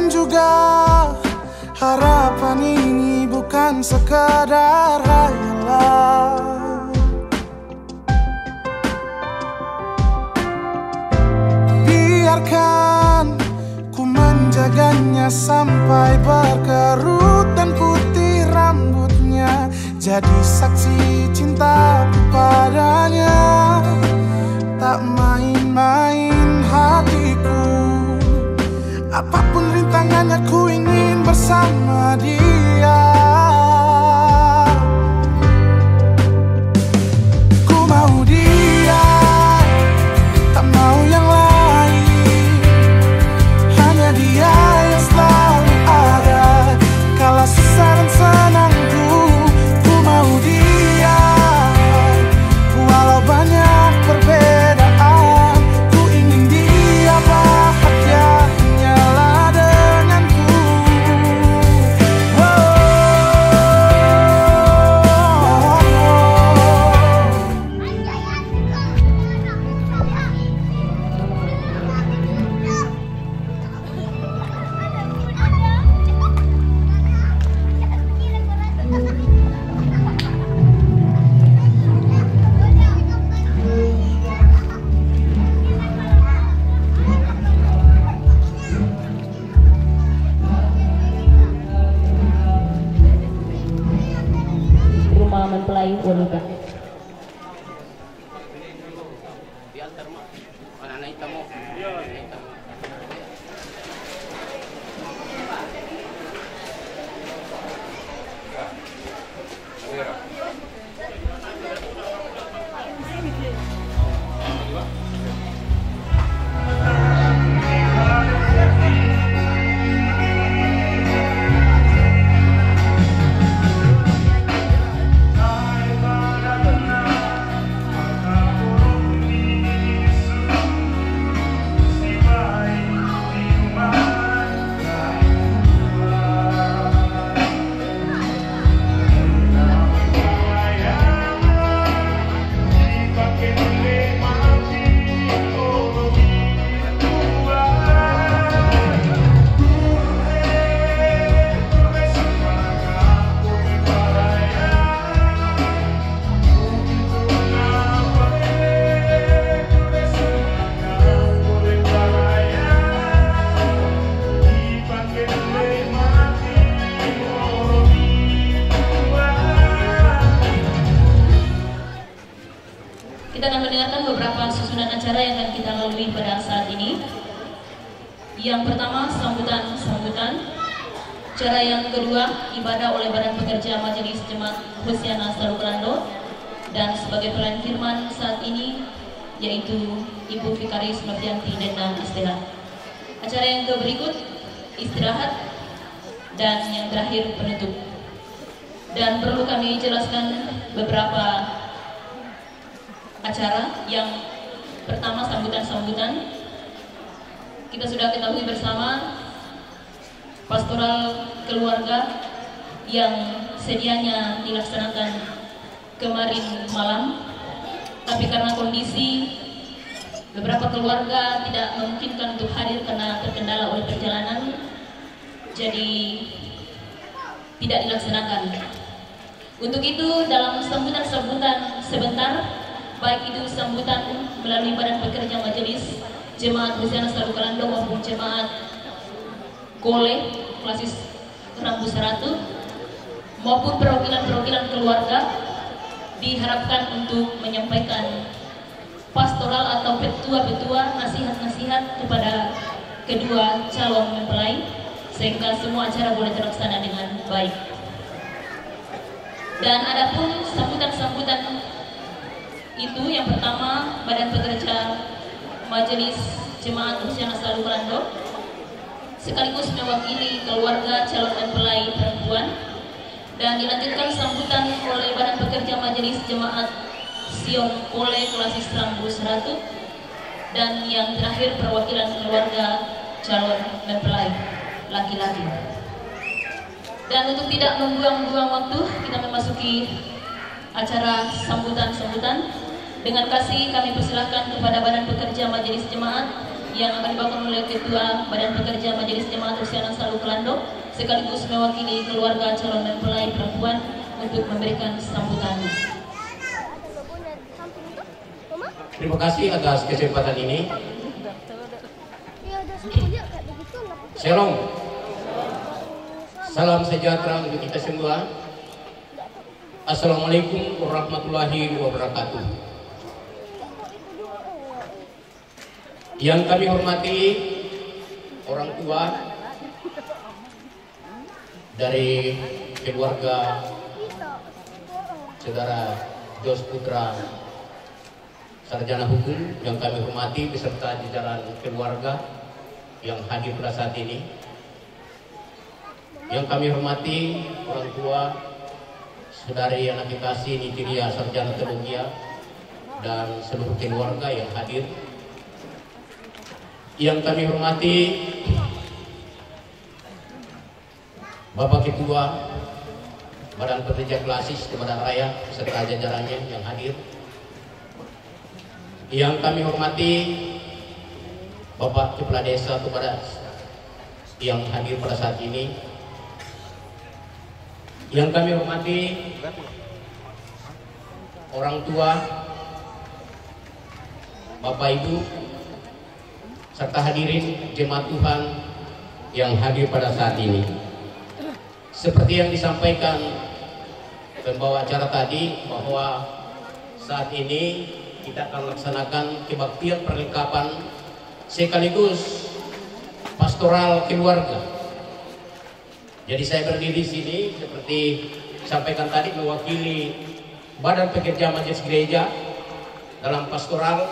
Dan juga harapan ini bukan sekadar hayalan. Biarkan ku menjaganya sampai berkerut dan putih rambutnya, jadi saksi cintaku padanya. Tak main-main hatiku, apapun rintangannya ku ingin bersama dia. Ku mau dia, tak mau yang lain. Hanya dia yang selalu ada kala susah dan senangku. Ku mau dia, walau banyak perbedaan. Ku ingin dia bahagia hanyalah denganku. Rumah mempelai wanita. Kita akan mendengarkan beberapa susunan acara yang akan kita lalui pada saat ini. Yang pertama, sambutan. Acara yang kedua, ibadah oleh Badan Pekerja Majelis Jemaat Hosiana Sarukelando. Dan sebagai pelayan firman saat ini, yaitu Ibu Vikaris Martianti Denda STH. Acara yang berikut, istirahat. Dan yang terakhir, penutup. Dan perlu kami jelaskan beberapa acara. Yang pertama, sambutan. Kita sudah ketahui bersama pastoral keluarga yang sedianya dilaksanakan kemarin malam, tapi karena kondisi beberapa keluarga tidak memungkinkan untuk hadir karena terkendala oleh perjalanan, jadi tidak dilaksanakan. Untuk itu, dalam sambutan sebentar, baik itu sambutan melalui Badan Pekerja Majelis Jemaat Hosiana Sarukelando maupun Jemaat Gole Klasis Rambu 100 maupun perwakilan keluarga, diharapkan untuk menyampaikan pastoral atau petua-petua, nasihat-nasihat kepada kedua calon mempelai sehingga semua acara boleh terlaksana dengan baik. Dan adapun sambutan itu, yang pertama, Badan Pekerja Majelis Jemaat Hosiana Sarukelando sekaligus mewakili keluarga calon mempelai perempuan, dan dilanjutkan sambutan oleh Badan Pekerja Majelis Jemaat Sion Kole Klasis Rambu 100, dan yang terakhir perwakilan keluarga calon mempelai laki-laki. Dan untuk tidak membuang-buang waktu, kita memasuki acara sambutan. Dengan kasih kami persilahkan kepada Badan Pekerja Majelis Jemaat yang akan dibawakan oleh Ketua Badan Pekerja Majelis Jemaat Usia Nasalu Kelando sekaligus mewakili keluarga calon mempelai perempuan untuk memberikan sambutan. Terima kasih atas kesempatan ini. Shalom. Salam sejahtera untuk kita semua. Assalamualaikum warahmatullahi wabarakatuh. Yang kami hormati orang tua dari keluarga Saudara Jos Putra Sarjana Hukum, yang kami hormati beserta jajaran keluarga yang hadir pada saat ini. Yang kami hormati orang tua Saudari anak kasih Nitiria Sarjana Teologi dan seluruh keluarga yang hadir. Yang kami hormati Bapak Ketua Badan Pekerja Klasis Kepada Raya serta jajarannya yang hadir. Yang kami hormati Bapak Kepala Desa kepada yang hadir pada saat ini. Yang kami hormati orang tua, Bapak Ibu, serta hadirin jemaat Tuhan yang hadir pada saat ini. Seperti yang disampaikan pembawa acara tadi, bahwa saat ini kita akan melaksanakan kebaktian perlengkapan sekaligus pastoral keluarga. Jadi saya berdiri di sini seperti disampaikan tadi mewakili Badan Pekerja Majelis Gereja dalam pastoral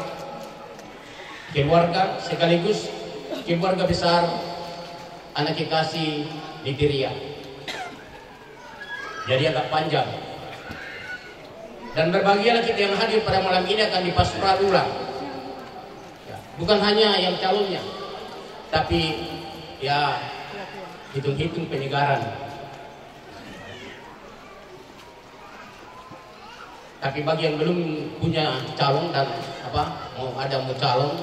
keluarga sekaligus keluarga besar anak kasih Nitiria. Jadi agak panjang. Dan berbahagialah kita yang hadir pada malam ini akan dipastoral ulang. Ya, bukan hanya yang calonnya, tapi ya hitung-hitung penyegaran. Tapi bagi yang belum punya calon dan mau calon,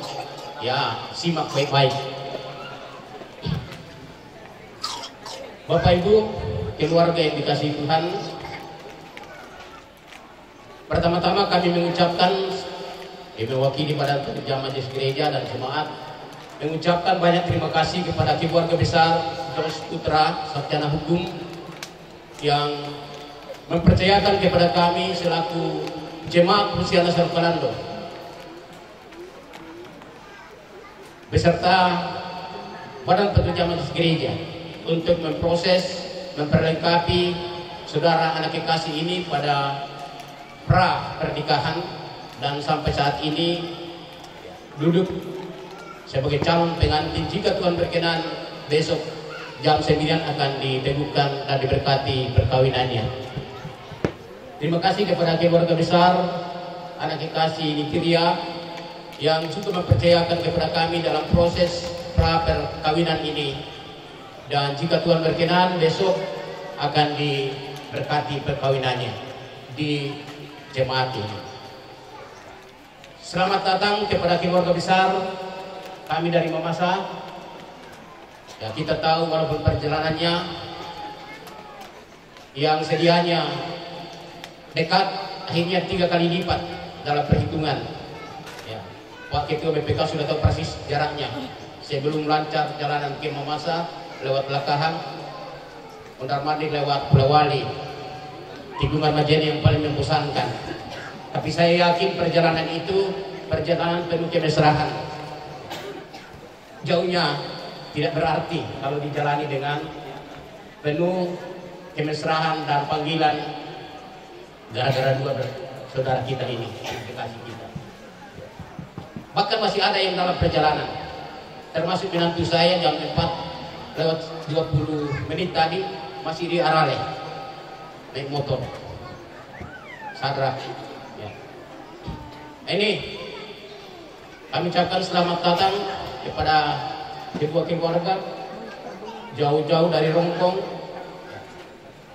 ya simak baik-baik. Bapak Ibu, keluarga yang dikasihi Tuhan, pertama-tama kami mengucapkan, mewakili Badan Pekerja Majelis Gereja dan Jemaat, mengucapkan banyak terima kasih kepada keluarga besar Jos Putra Sarjana Hukum yang mempercayakan kepada kami selaku Jemaat Usia Nasalu Kelando beserta Badan Pekerja Majelis Gereja untuk memproses, memperlengkapi saudara anak kasih ini pada pra pernikahan dan sampai saat ini duduk sebagai calon pengantin. Jika Tuhan berkenan, besok jam 9 akan diteguhkan dan diberkati perkawinannya. Terima kasih kepada keluarga besar anak kasih Nitiria yang sudah mempercayakan kepada kami dalam proses pra perkawinan ini. Dan jika Tuhan berkenan, besok akan diberkati perkawinannya di jemaat ini. Selamat datang kepada keluarga besar kami dari Mamasa. Ya, kita tahu walaupun perjalanannya yang sedianya dekat, akhirnya 3 kali lipat dalam perhitungan. Ya, Pak Ketua BPK sudah tahu persis jaraknya. Sebelum lancar jalanan ke Mamasa lewat Lakahan, Mondar-Mandir lewat Pulau Wali, tikungan Majene yang paling membosankan. Tapi saya yakin perjalanan itu perjalanan penuh kemesraan. Jauhnya tidak berarti kalau dijalani dengan penuh kemesraan dan panggilan gara-gara dua saudara kita ini, kekasih kita. Bahkan masih ada yang dalam perjalanan, termasuk menantu saya jam 4 lewat 20 menit tadi masih di Arale naik motor Sadrak. Ya. Ini kami ucapkan selamat datang kepada kedua keluarga jauh-jauh dari Rongkong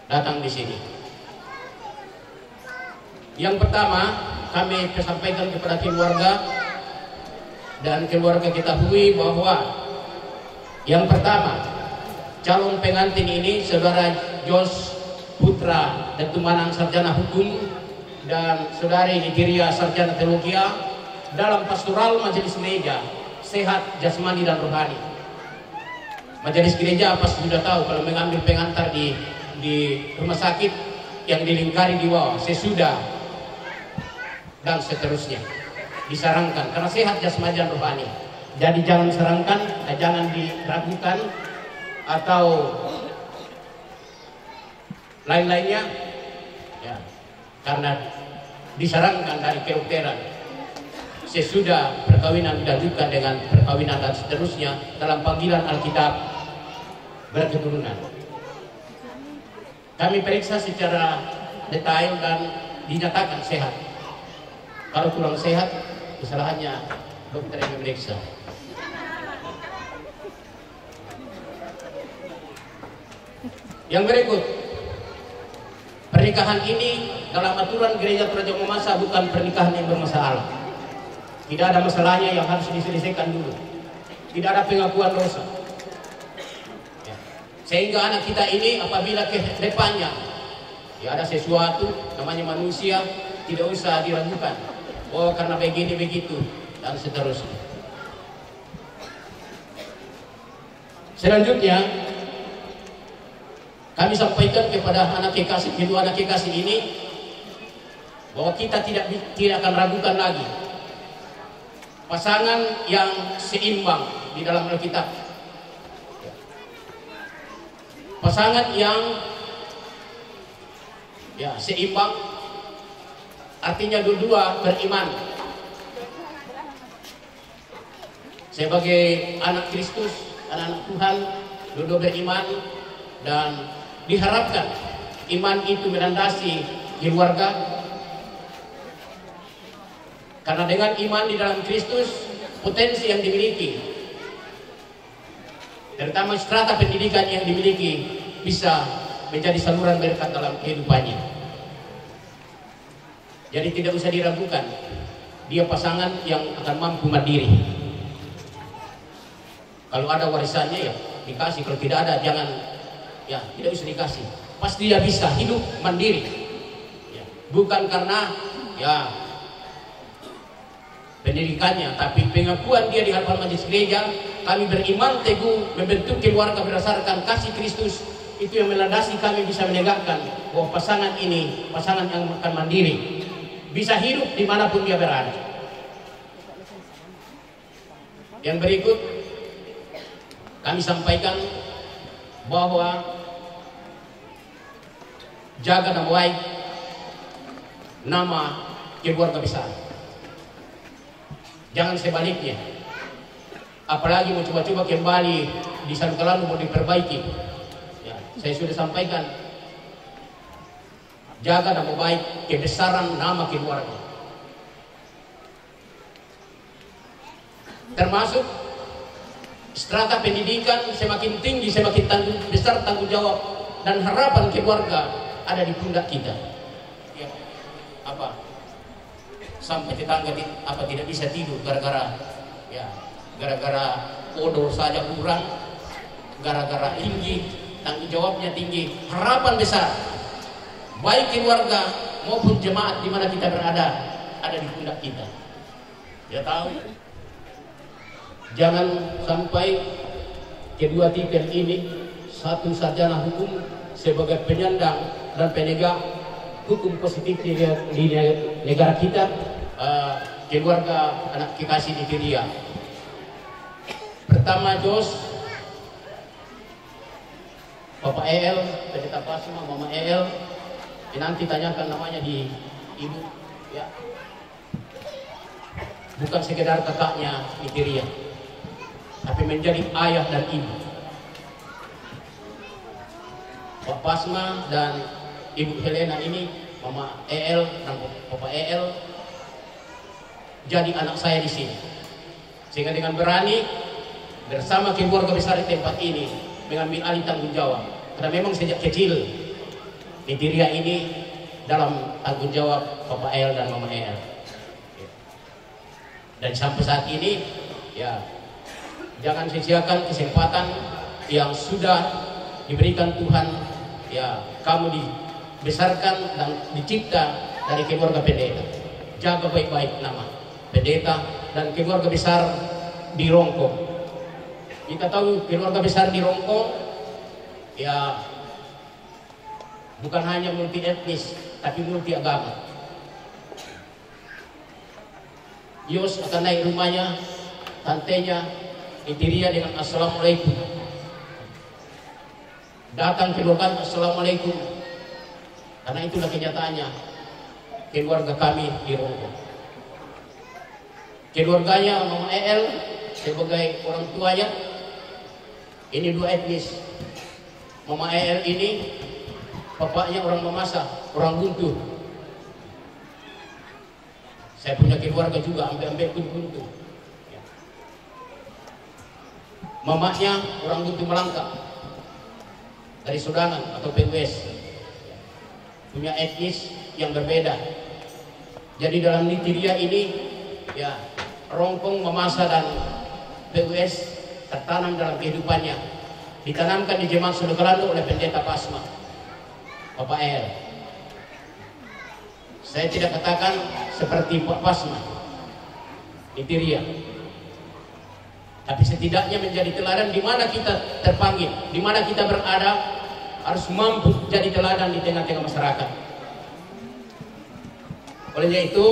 datang di sini. Yang pertama kami sampaikan kepada keluarga dan keluarga ketahui bahwa yang pertama, calon pengantin ini saudara Jos Putra dan Tumanang sarjana hukum dan saudari Nitiria sarjana teologi dalam pastoral majelis gereja sehat jasmani dan rohani. Majelis gereja pasti sudah tahu kalau mengambil pengantar di rumah sakit yang dilingkari di bawah sesudah dan seterusnya disarankan karena sehat jasmani dan rohani. Jadi jangan disarankan, jangan diragukan atau lain-lainnya ya, karena disarankan dari kedokteran sesudah perkawinan dilanjutkan dengan perkawinan dan seterusnya dalam panggilan Alkitab berketurunan. Kami periksa secara detail dan dinyatakan sehat. Kalau kurang sehat, kesalahannya dokter yang memeriksa. Yang berikut, pernikahan ini dalam aturan gereja Praja Mamasa bukan pernikahan yang bermasalah. Tidak ada masalahnya yang harus diselesaikan dulu. Tidak ada pengakuan dosa. Ya. Sehingga anak kita ini apabila ke depannya ya ada sesuatu namanya manusia, tidak usah diragukan. Oh karena begini begitu dan seterusnya. Selanjutnya kami sampaikan kepada anak kekasih, kedua anak kekasih ini bahwa kita tidak akan ragukan lagi pasangan yang seimbang di dalam Alkitab. Pasangan yang ya seimbang artinya dua-dua beriman. Sebagai anak Kristus, anak-anak Tuhan, dua-dua beriman dan diharapkan iman itu melandasi keluarga. Karena dengan iman di dalam Kristus, potensi yang dimiliki, terutama strata pendidikan yang dimiliki, bisa menjadi saluran berkat dalam kehidupannya. Jadi tidak usah diragukan, dia pasangan yang akan mampu mandiri. Kalau ada warisannya ya dikasih, kalau tidak ada jangan, ya tidak usah dikasih. Pasti dia bisa hidup mandiri, ya, bukan karena ya pendidikannya, tapi pengakuan dia di hadapan majelis gereja. Kami beriman teguh membentuk keluarga berdasarkan kasih Kristus. Itu yang melandasi kami bisa menegakkan bahwa pasangan ini pasangan yang akan mandiri, bisa hidup dimanapun dia berada. Yang berikut kami sampaikan bahwa jaga nama baik nama keluarga besar. Jangan sebaliknya. Apalagi mau coba-coba kembali di satu lalu mau diperbaiki. Ya, saya sudah sampaikan. Jaga nama baik kebesaran nama keluarga. Termasuk strata pendidikan semakin tinggi, semakin besar tanggung jawab dan harapan keluarga ada di pundak kita. Ya, apa? Sampai tetangga tidak bisa tidur gara-gara odol saja kurang, gara-gara tinggi, tanggung jawabnya tinggi, harapan besar baik keluarga maupun jemaat di mana kita berada ada di pundak kita. Ya tahu, jangan sampai kedua titel ini, satu sarjana hukum sebagai penyandang dan penegak hukum positif di negara kita, keluarga anak kekasih di Nigeria. Pertama Jos, Bapak El, Pendeta Pasma, Mama El. Nanti tanyakan namanya di ibu, ya. Bukan sekedar kakaknya Nigeria, tapi menjadi ayah dan ibu. Bapak Pasma dan Ibu Helena ini, Mama El dan Bapak El, jadi anak saya di sini. Sehingga dengan berani bersama keluarga besar di tempat ini mengambil alih tanggung jawab. Karena memang sejak kecil Nigeria ini dalam tanggung jawab Bapak El dan Mama El. Dan sampai saat ini Ya, jangan sia-siakan kesempatan yang sudah diberikan Tuhan. Ya, kamu dibesarkan dan dicipta dari keluarga pendeta. Jaga baik-baik nama pendeta dan keluarga besar di Rongkong. Kita tahu keluarga besar di Rongkong ya bukan hanya multi etnis tapi multi agama. Yos akan naik rumahnya, tantenya, Itiria dengan assalamualaikum. Datang keluarga assalamualaikum. Karena itulah kenyataannya keluarga kami di Rongkong. Keluarganya Mama El sebagai orang tuanya ini 2 etnis. Mama El ini bapaknya orang Mamasa, orang Guntur. Saya punya keluarga juga ambil Guntur. Mamanya orang Guntur Melangkap dari Sudangan atau PWS, punya etnis yang berbeda. Jadi dalam Nitiria ini ya Rongkong, Mamasa dan PWS tertanam dalam kehidupannya, ditanamkan di Jemaat Sudakalando oleh Pendeta Pasma Bapak El. Saya tidak katakan seperti Pak Pasma Nitiria, tapi setidaknya menjadi teladan di mana kita terpanggil, di mana kita berada, harus mampu jadi teladan di tengah-tengah masyarakat. Olehnya itu,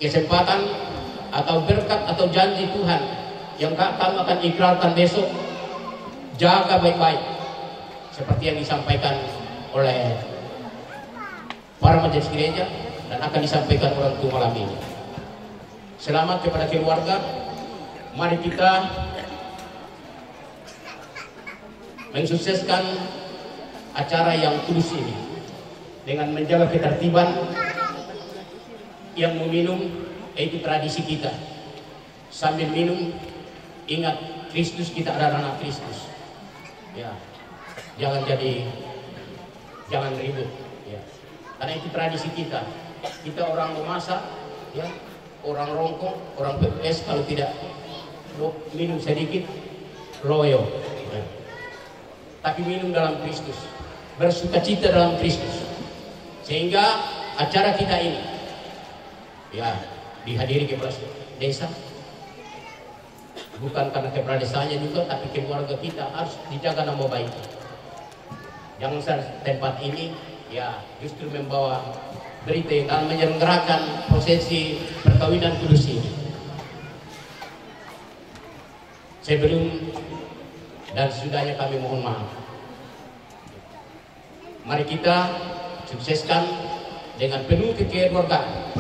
kesempatan atau berkat atau janji Tuhan yang kami akan ikrarkan besok, jaga baik-baik seperti yang disampaikan oleh para majelis gereja dan akan disampaikan orang tua malam ini. Selamat kepada keluarga. Mari kita mensukseskan acara yang kudus ini dengan menjaga ketertiban. Yang meminum itu tradisi kita. Sambil minum ingat Kristus, kita adalah anak Kristus. Ya, jangan ribut. Ya, karena itu tradisi kita. Kita orang memasak, ya, orang Rongkong, orang PWS kalau tidak minum sedikit loyo. Ya. Tapi minum dalam Kristus, bersukacita dalam Kristus, sehingga acara kita ini ya dihadiri kepala desa, bukan karena kepala desanya juga, tapi keluarga kita harus dijaga nama baik. Jangan tempat ini ya justru membawa berita yang akan menyelenggarakan prosesi perkawinan kudus ini. Sebelum dan sesudahnya kami mohon maaf. Mari kita sukseskan dengan penuh kekeluargaan.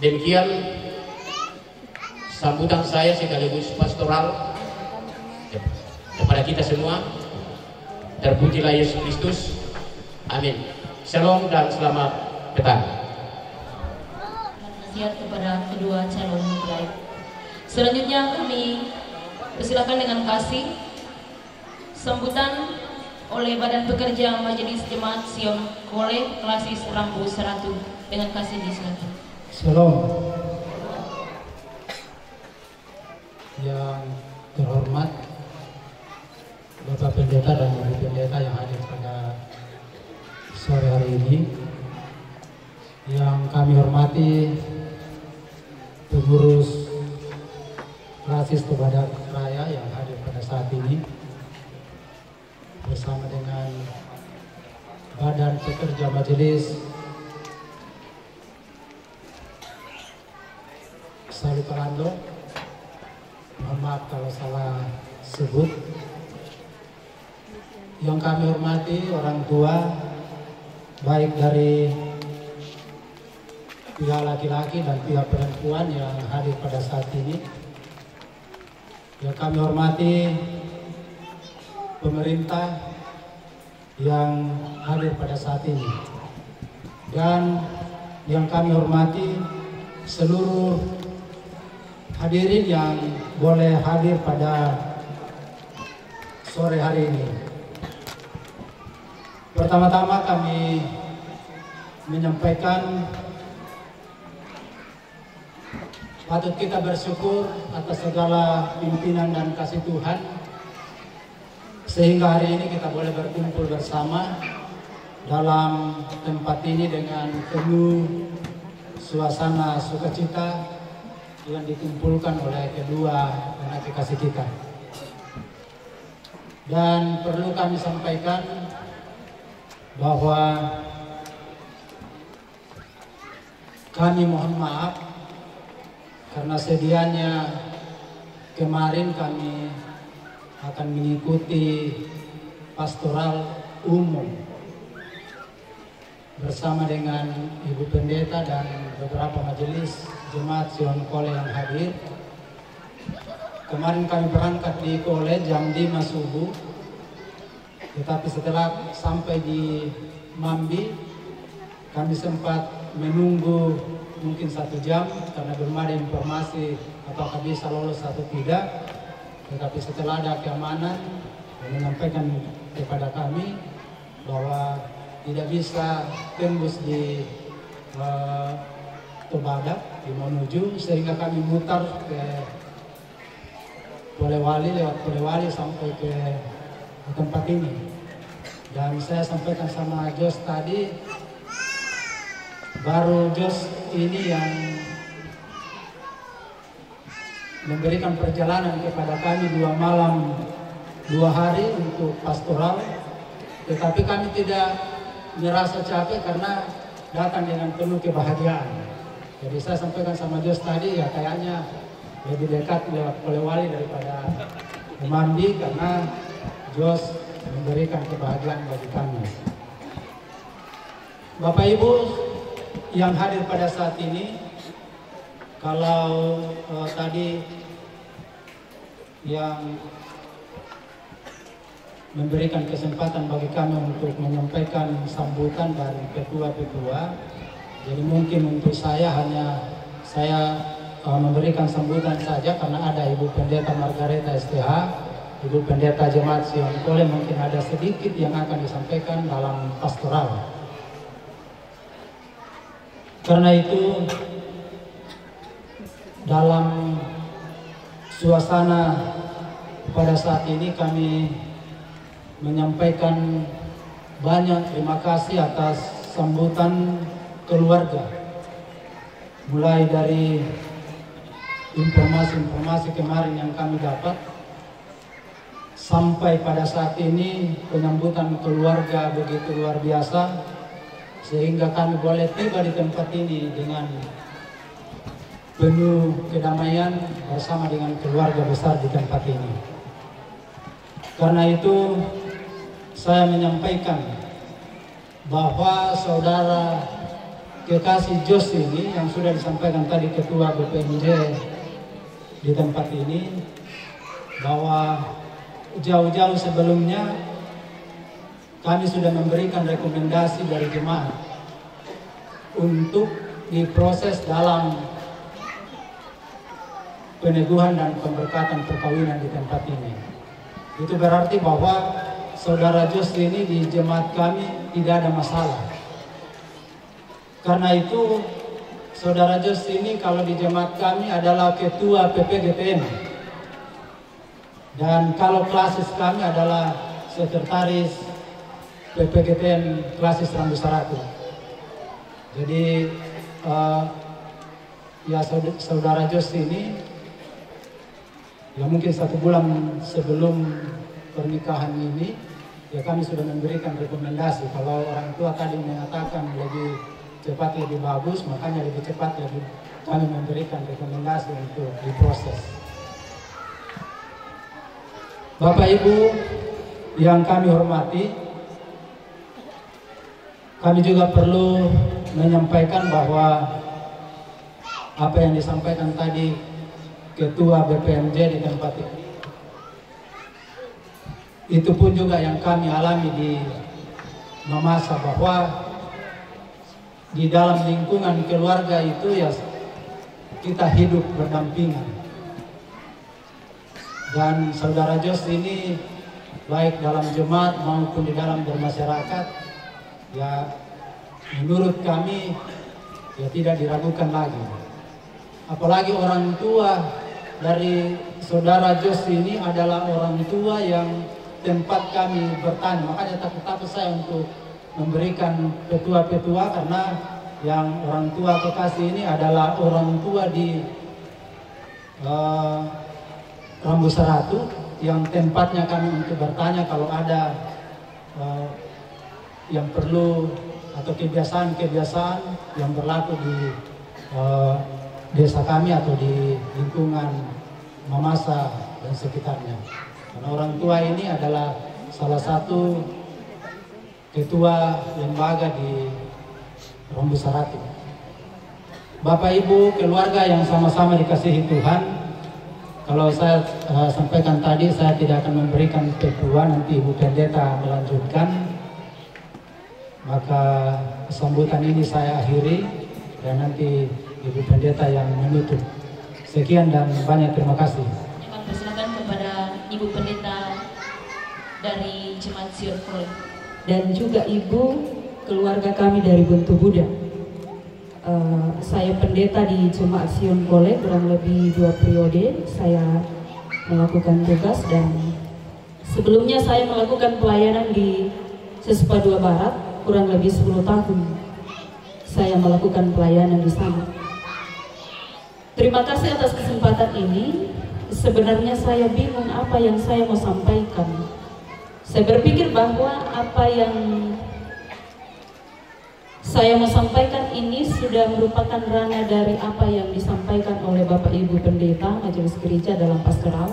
Demikian sambutan saya sekaligus pastoral kepada kita semua. Terpujilah Yesus Kristus. Amin. Shalom dan selamat petang. Nasihat kepada kedua calon mempelai. Selanjutnya kami persilakan dengan kasih sambutan oleh Badan Pekerja Majelis Jemaat Sion Kole Klasis Rambu Seratu. Dengan kasih disilakan. Shalom. Yang terhormat Bapak Pendeta dan Ibu Pendeta yang hadir pada sore hari ini, yang kami hormati pengurus Klasis Tobadak Raya yang hadir pada saat ini, bersama dengan Badan Pekerja Majelis Sudakalando. Mohon maaf kalau salah sebut. Yang kami hormati orang tua, baik dari pihak laki-laki dan pihak perempuan yang hadir pada saat ini. Yang kami hormati pemerintah yang hadir pada saat ini. Dan yang kami hormati seluruh hadirin yang boleh hadir pada sore hari ini. Pertama-tama kami menyampaikan patut kita bersyukur atas segala pimpinan dan kasih Tuhan sehingga hari ini kita boleh berkumpul bersama dalam tempat ini dengan penuh suasana sukacita yang dikumpulkan oleh kedua anak kekasih kita. Dan perlu kami sampaikan bahwa kami mohon maaf karena sedianya kemarin kami akan mengikuti pastoral umum bersama dengan Ibu Pendeta dan beberapa majelis jemaat Sion Kole yang hadir. Kemarin kami berangkat di Kole jam 5 subuh, tetapi setelah sampai di Mambi kami sempat menunggu mungkin 1 jam karena belum ada informasi apakah bisa lolos atau tidak. Tetapi setelah ada keamanan yang menyampaikan kepada kami bahwa tidak bisa tembus di Tobadak di Mamuju, sehingga kami mutar ke Polewali, lewat Polewali sampai ke tempat ini. Dan saya sampaikan sama Jos tadi, baru Jos ini yang memberikan perjalanan kepada kami 2 malam 2 hari untuk pastoral, tetapi kami tidak merasa capek karena datang dengan penuh kebahagiaan. Jadi saya sampaikan sama Jos tadi, ya kayaknya lebih dekat lewat Polewali daripada Mambi karena Jos memberikan kebahagiaan bagi kami. Bapak Ibu yang hadir pada saat ini, kalau tadi yang memberikan kesempatan bagi kami untuk menyampaikan sambutan dari ketua-ketua, jadi mungkin untuk saya memberikan sambutan saja karena ada Ibu Pendeta Margareta STH, Ibu Pendeta Jemaat Sion Kole, mungkin ada sedikit yang akan disampaikan dalam pastoral. Karena itu dalam suasana pada saat ini kami menyampaikan banyak terima kasih atas sambutan keluarga, mulai dari informasi-informasi kemarin yang kami dapat sampai pada saat ini penyambutan keluarga begitu luar biasa sehingga kami boleh tiba di tempat ini dengan penuh kedamaian bersama dengan keluarga besar di tempat ini. Karena itu saya menyampaikan bahwa saudara kekasih Jos ini yang sudah disampaikan tadi Ketua BPMJ di tempat ini, bahwa jauh-jauh sebelumnya kami sudah memberikan rekomendasi dari jemaat untuk diproses dalam peneguhan dan pemberkatan perkawinan di tempat ini. Itu berarti bahwa saudara Jos ini di jemaat kami tidak ada masalah. Karena itu saudara Jos ini kalau di jemaat kami adalah ketua PPGPM, dan kalau klasis kami adalah sekretaris PPGPM klasis Rambu Saratu. Jadi ya saudara Jos ini ya mungkin 1 bulan sebelum pernikahan ini ya kami sudah memberikan rekomendasi. Kalau orang tua tadi mengatakan lebih cepat lebih bagus, makanya lebih cepat kami memberikan rekomendasi untuk diproses. Bapak Ibu yang kami hormati, kami juga perlu menyampaikan bahwa apa yang disampaikan tadi Ketua BPMJ di tempat ini, itu pun juga yang kami alami di Mamasa, bahwa di dalam lingkungan keluarga itu ya kita hidup berdampingan. Dan saudara Jos ini baik dalam jemaat maupun di dalam bermasyarakat ya menurut kami ya tidak diragukan lagi. apalagi orang tua dari saudara Jos ini adalah orang tua yang tempat kami bertani. Makanya takut-takut saya untuk memberikan petua-petua, karena yang orang tua kekasih ini adalah orang tua di Rambu Seratu, yang tempatnya kami untuk bertanya kalau ada yang perlu atau kebiasaan-kebiasaan yang berlaku di desa kami atau di lingkungan Mamasa dan sekitarnya. Karena orang tua ini adalah salah satu ketua lembaga di Rambu Seratu. Bapak Ibu keluarga yang sama-sama dikasihi Tuhan, kalau saya sampaikan tadi saya tidak akan memberikan petua, nanti Ibu Pendeta melanjutkan. Maka sambutan ini saya akhiri dan nanti Ibu Pendeta yang menutup. Sekian dan banyak terima kasih. Kami persilakan kepada Ibu Pendeta dari Jemaat Sion Kolej dan juga Ibu keluarga kami dari Buntu Buddha. Saya pendeta di Jemaat Sion Kolej kurang lebih 2 periode. Saya melakukan tugas dan sebelumnya saya melakukan pelayanan di Sespa 2 Barat kurang lebih 10 tahun. Saya melakukan pelayanan di sana. Terima kasih atas kesempatan ini. Sebenarnya saya bingung apa yang saya mau sampaikan. Saya berpikir bahwa apa yang saya mau sampaikan ini sudah merupakan ranah dari apa yang disampaikan oleh Bapak Ibu Pendeta Majelis Gereja dalam pastoral.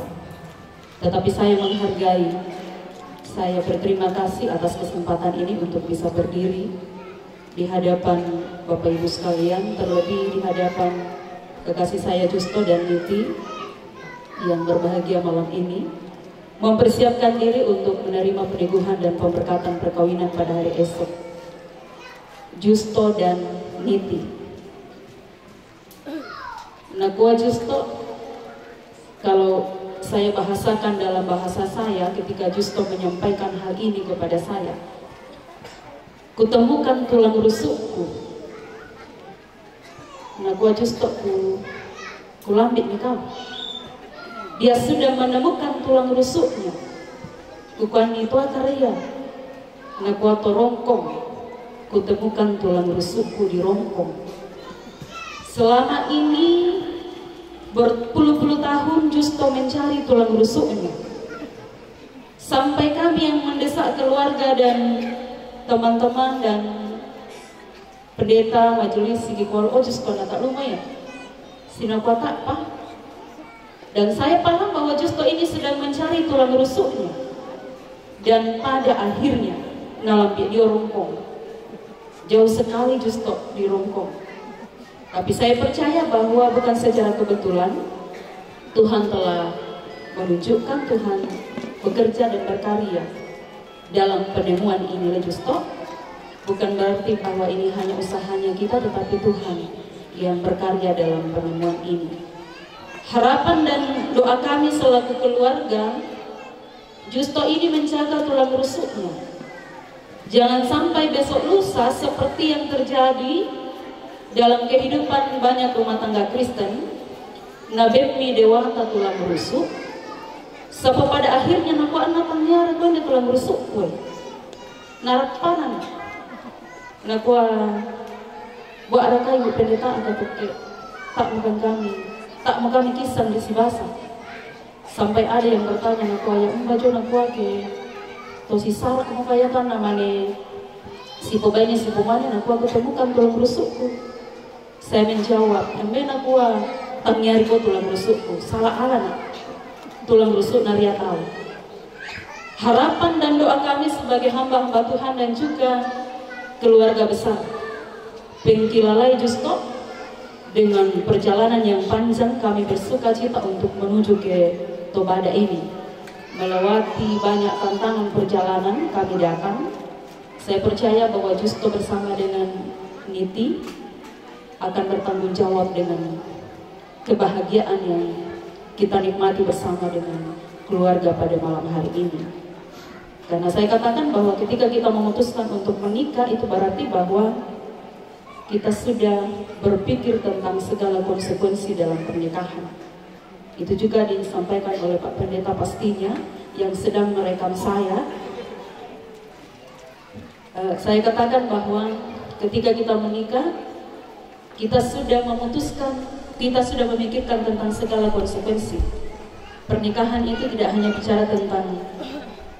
Tetapi saya menghargai, saya berterima kasih atas kesempatan ini untuk bisa berdiri di hadapan Bapak Ibu sekalian, terlebih di hadapan kekasih saya Justo dan Niti yang berbahagia malam ini, mempersiapkan diri untuk menerima peneguhan dan pemberkatan perkawinan pada hari esok. Justo dan Niti. Nakua Justo, kalau saya bahasakan dalam bahasa saya ketika Justo menyampaikan hal ini kepada saya, kutemukan tulang rusukku. Nakua Justo kulambik nih kau. Dia sudah menemukan tulang rusuknya. Kukuan itu akarya. Nakua torongkong. Kutemukan tulang rusukku di rongkong. Selama ini berpuluh-puluh tahun Justo mencari tulang rusuknya. Sampai kami yang mendesak keluarga dan teman-teman dan pendeta majelis Sigikol, oh Justo tak lumayan. Sinakwa tak apa. Dan saya paham bahwa Justo ini sedang mencari tulang rusuknya. Dan pada akhirnya nalampi dia rongkong. Jauh sekali Justo di rongkong. Tapi saya percaya bahwa bukan secara kebetulan Tuhan telah menunjukkan, Tuhan bekerja dan berkarya dalam penemuan ini Justo. Bukan berarti bahwa ini hanya usahanya kita, tetapi Tuhan yang berkarya dalam penemuan ini. Harapan dan doa kami selaku keluarga, Justo ini menjaga tulang rusuknya. Jangan sampai besok lusa seperti yang terjadi dalam kehidupan banyak rumah tangga Kristen, nabepmi dewata tulang rusuk, sampai pada akhirnya naku anak pangyara kau tulang rusuk kue, narapanan, naku buat ada kayu pendeta agak pakai tak makan kami, tak makan kisah di si basah, sampai ada yang bertanya naku ayah baju naku ke, to si sarak mau kayak kan namanya si pegawai si pemanya naku aku temukan tulang rusukku. Saya menjawab, emben aku tangyari ko tulang rusukku, salah ala tulang rusuk naria tahu. Harapan dan doa kami sebagai hamba-hamba Tuhan dan juga keluarga besar, pengkilalai Justo, dengan perjalanan yang panjang kami bersuka cita untuk menuju ke Tobada ini. Melewati banyak tantangan perjalanan kami datang. Saya percaya bahwa Justo bersama dengan Niti akan bertanggung jawab dengan kebahagiaan yang kita nikmati bersama dengan keluarga pada malam hari ini. Karena saya katakan bahwa ketika kita memutuskan untuk menikah, itu berarti bahwa kita sudah berpikir tentang segala konsekuensi dalam pernikahan. Itu juga disampaikan oleh Pak Pendeta pastinya yang sedang merekam saya. Saya katakan bahwa ketika kita menikah, kita sudah memutuskan, kita sudah memikirkan tentang segala konsekuensi. Pernikahan itu tidak hanya bicara tentang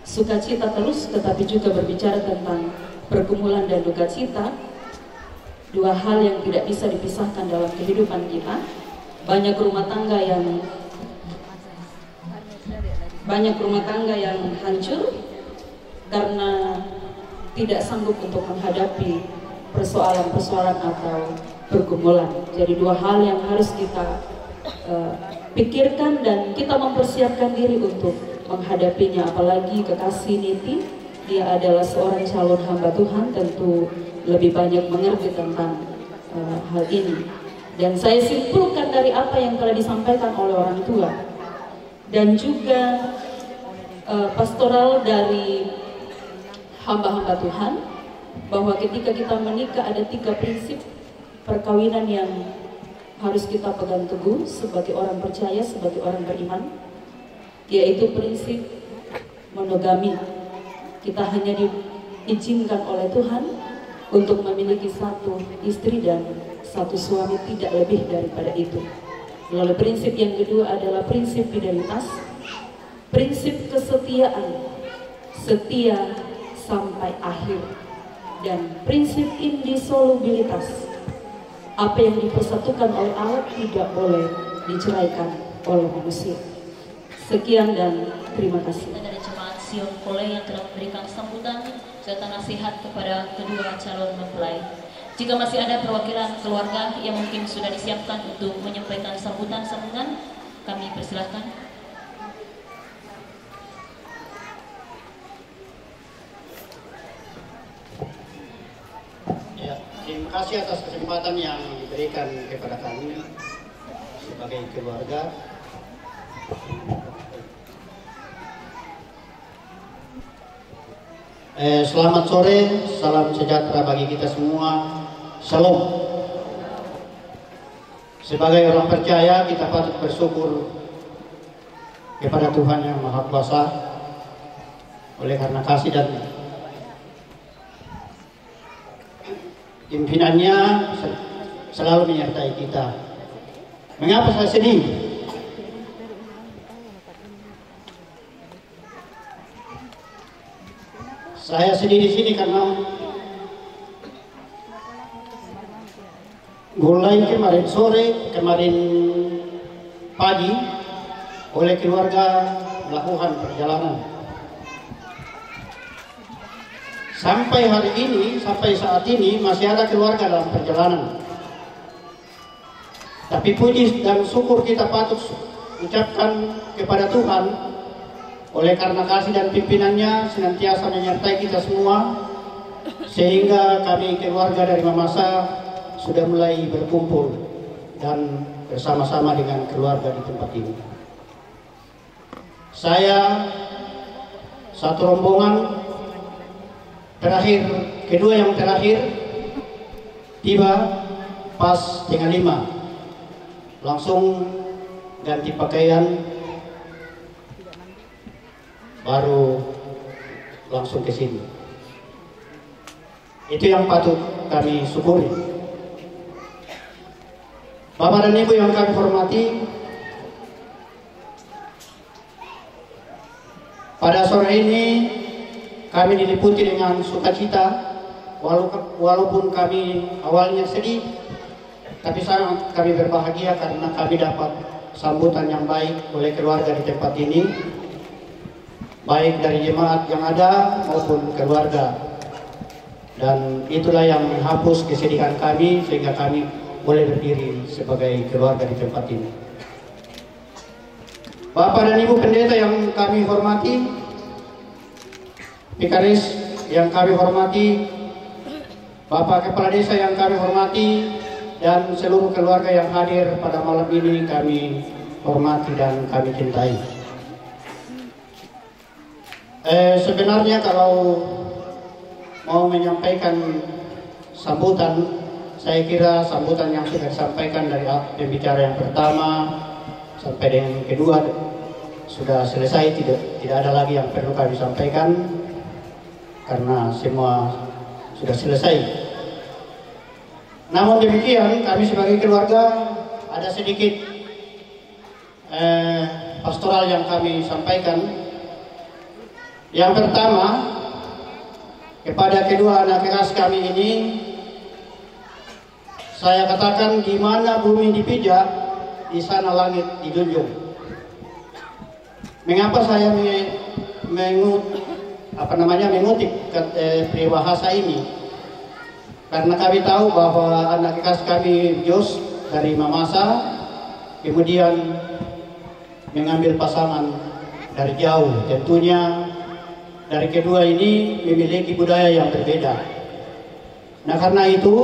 sukacita terus, tetapi juga berbicara tentang pergumulan dan duka cita. Dua hal yang tidak bisa dipisahkan dalam kehidupan kita. Banyak rumah tangga yang hancur karena tidak sanggup untuk menghadapi persoalan-persoalan atau pergumulan. Jadi dua hal yang harus kita pikirkan dan kita mempersiapkan diri untuk menghadapinya. Apalagi kekasih Niti, dia adalah seorang calon hamba Tuhan, tentu lebih banyak mengerti tentang hal ini. Dan saya simpulkan dari apa yang telah disampaikan oleh orang tua dan juga pastoral dari hamba-hamba Tuhan, bahwa ketika kita menikah ada 3 prinsip perkawinan yang harus kita pegang teguh sebagai orang percaya, sebagai orang beriman, yaitu prinsip monogami. Kita hanya diizinkan oleh Tuhan untuk memiliki 1 istri dan 1 suami, tidak lebih daripada itu. Lalu prinsip yang kedua adalah prinsip fidelitas, prinsip kesetiaan, setia sampai akhir, dan prinsip indisolubilitas. Apa yang dipersatukan oleh Allah tidak boleh diceraikan oleh manusia. Sekian dan terima kasih. Dari Jemaat Sion Kole yang telah memberikan sambutan serta nasihat kepada kedua calon mempelai. Jika masih ada perwakilan keluarga yang mungkin sudah disiapkan untuk menyampaikan sambutan-sambutan, kami persilahkan. Terima kasih atas kesempatan yang diberikan kepada kami sebagai keluarga. Selamat sore, salam sejahtera bagi kita semua. Shalom. Sebagai orang percaya, kita patut bersyukur kepada Tuhan yang Maha Kuasa oleh karena kasih dan pimpinannya selalu menyertai kita. Mengapa saya sedih? Saya sedih di sini karena mulai kemarin sore, kemarin pagi oleh keluarga melakukan perjalanan. Sampai hari ini, sampai saat ini masih ada keluarga dalam perjalanan. Tapi puji dan syukur kita patut ucapkan kepada Tuhan oleh karena kasih dan pimpinannya senantiasa menyertai kita semua, sehingga kami keluarga dari Mamasa sudah mulai berkumpul dan bersama-sama dengan keluarga di tempat ini. Saya satu rombongan terakhir, kedua yang terakhir tiba pas 4:30, langsung ganti pakaian, baru langsung ke sini. Itu yang patut kami syukuri. Bapak dan Ibu yang kami hormati, pada sore ini kami diliputi dengan sukacita, walaupun kami awalnya sedih, tapi sangat kami berbahagia karena kami dapat sambutan yang baik oleh keluarga di tempat ini, baik dari jemaat yang ada maupun keluarga. Dan itulah yang menghapus kesedihan kami sehingga kami boleh berdiri sebagai keluarga di tempat ini. Bapak dan Ibu pendeta yang kami hormati, Vikaris yang kami hormati, Bapak Kepala Desa yang kami hormati, dan seluruh keluarga yang hadir pada malam ini kami hormati dan kami cintai. Sebenarnya kalau mau menyampaikan sambutan, saya kira sambutan yang sudah disampaikan dari pembicara yang pertama sampai dengan yang kedua sudah selesai, tidak ada lagi yang perlu kami sampaikan karena semua sudah selesai. Namun demikian, kami sebagai keluarga ada sedikit pastoral yang kami sampaikan. Yang pertama, kepada kedua anak keras kami ini, saya katakan di mana bumi dipijak, di sana langit dijunjung. Mengapa saya mengutip peribahasa ini? Karena kami tahu bahwa anak keras kami Jos dari Mamasa kemudian mengambil pasangan dari jauh. Tentunya dari kedua ini memiliki budaya yang berbeda. Nah karena itu,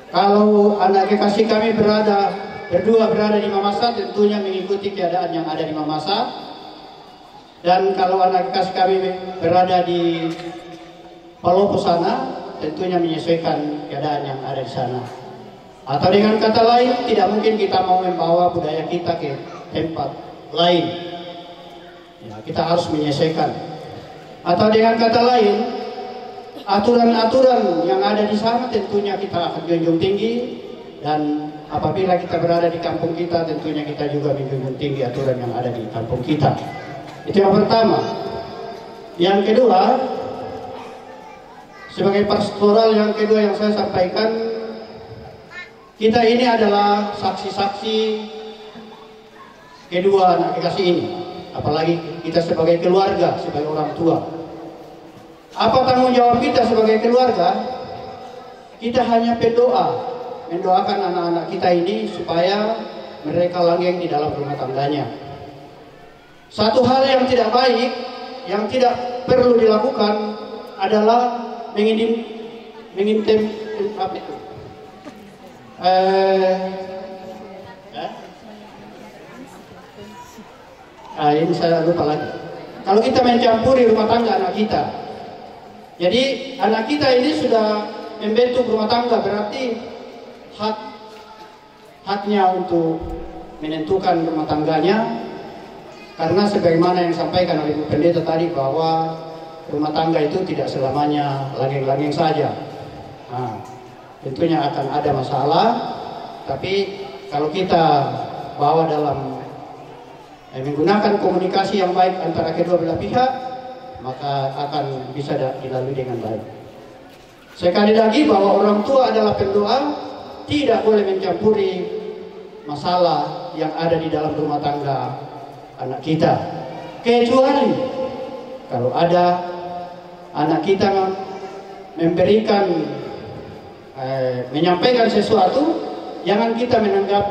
kalau anak kekasih kami berdua berada di Mamasa, tentunya mengikuti keadaan yang ada di Mamasa. Dan kalau anak kekasih kami berada di Palopo sana, tentunya menyesuaikan keadaan yang ada di sana. Atau dengan kata lain, tidak mungkin kita mau membawa budaya kita ke tempat lain. Ya, kita harus menyesuaikan. Atau dengan kata lain, aturan-aturan yang ada di sana tentunya kita akan junjung tinggi. Dan apabila kita berada di kampung kita, tentunya kita juga menjunjung tinggi aturan yang ada di kampung kita. Itu yang pertama. Yang kedua, sebagai pastoral yang kedua yang saya sampaikan, kita ini adalah saksi-saksi kedua anak kekasih ini. Apalagi kita sebagai keluarga, sebagai orang tua. Apa tanggung jawab kita sebagai keluarga? Kita hanya berdoa, mendoakan anak-anak kita ini supaya mereka langgeng di dalam rumah tangganya. Satu hal yang tidak baik, yang tidak perlu dilakukan adalah mengintim apa itu? Ini saya lupa lagi. Kalau kita mencampuri rumah tangga anak kita, jadi anak kita ini sudah membentuk rumah tangga, berarti haknya untuk menentukan rumah tangganya. Karena sebagaimana yang disampaikan oleh Bu Pendeta tadi bahwa rumah tangga itu tidak selamanya langgeng-langgeng saja. Nah, tentunya akan ada masalah, tapi kalau kita bawa dalam menggunakan komunikasi yang baik antara kedua belah pihak, maka akan bisa dilalui dengan baik. Sekali lagi bahwa orang tua adalah pendoa, tidak boleh mencampuri masalah yang ada di dalam rumah tangga anak kita. Kecuali kalau ada anak kita menyampaikan sesuatu, jangan kita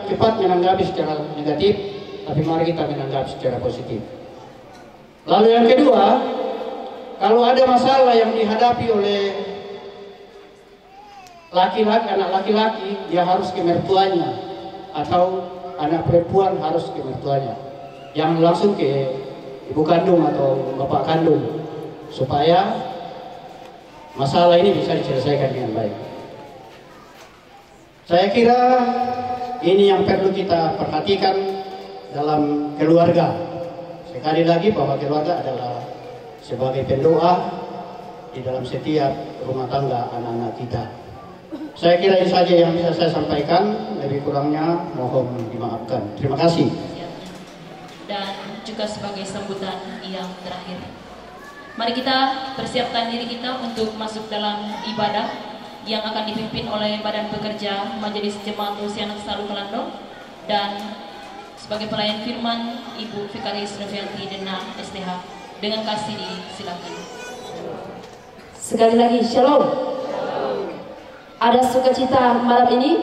cepat menanggapi secara negatif, tapi mari kita menanggapi secara positif. Lalu yang kedua, kalau ada masalah yang dihadapi oleh anak laki-laki, dia harus ke mertuanya, atau anak perempuan harus ke mertuanya. Jangan langsung ke ibu kandung atau bapak kandung, supaya masalah ini bisa diselesaikan dengan baik. Saya kira ini yang perlu kita perhatikan dalam keluarga. Sekali lagi bahwa keluarga adalah sebagai pendoa di dalam setiap rumah tangga anak-anak kita. Saya kira ini saja yang bisa saya sampaikan, lebih kurangnya mohon dimaafkan. Terima kasih. Dan juga sebagai sambutan yang terakhir, mari kita persiapkan diri kita untuk masuk dalam ibadah yang akan dipimpin oleh Badan Pekerja Majelis Jemaat Luciana Salu Kelandong, dan sebagai pelayan firman Ibu Vikaris Novianti Dena STH. Dengan kasih disilakan. Sekali lagi shalom. Ada sukacita malam ini?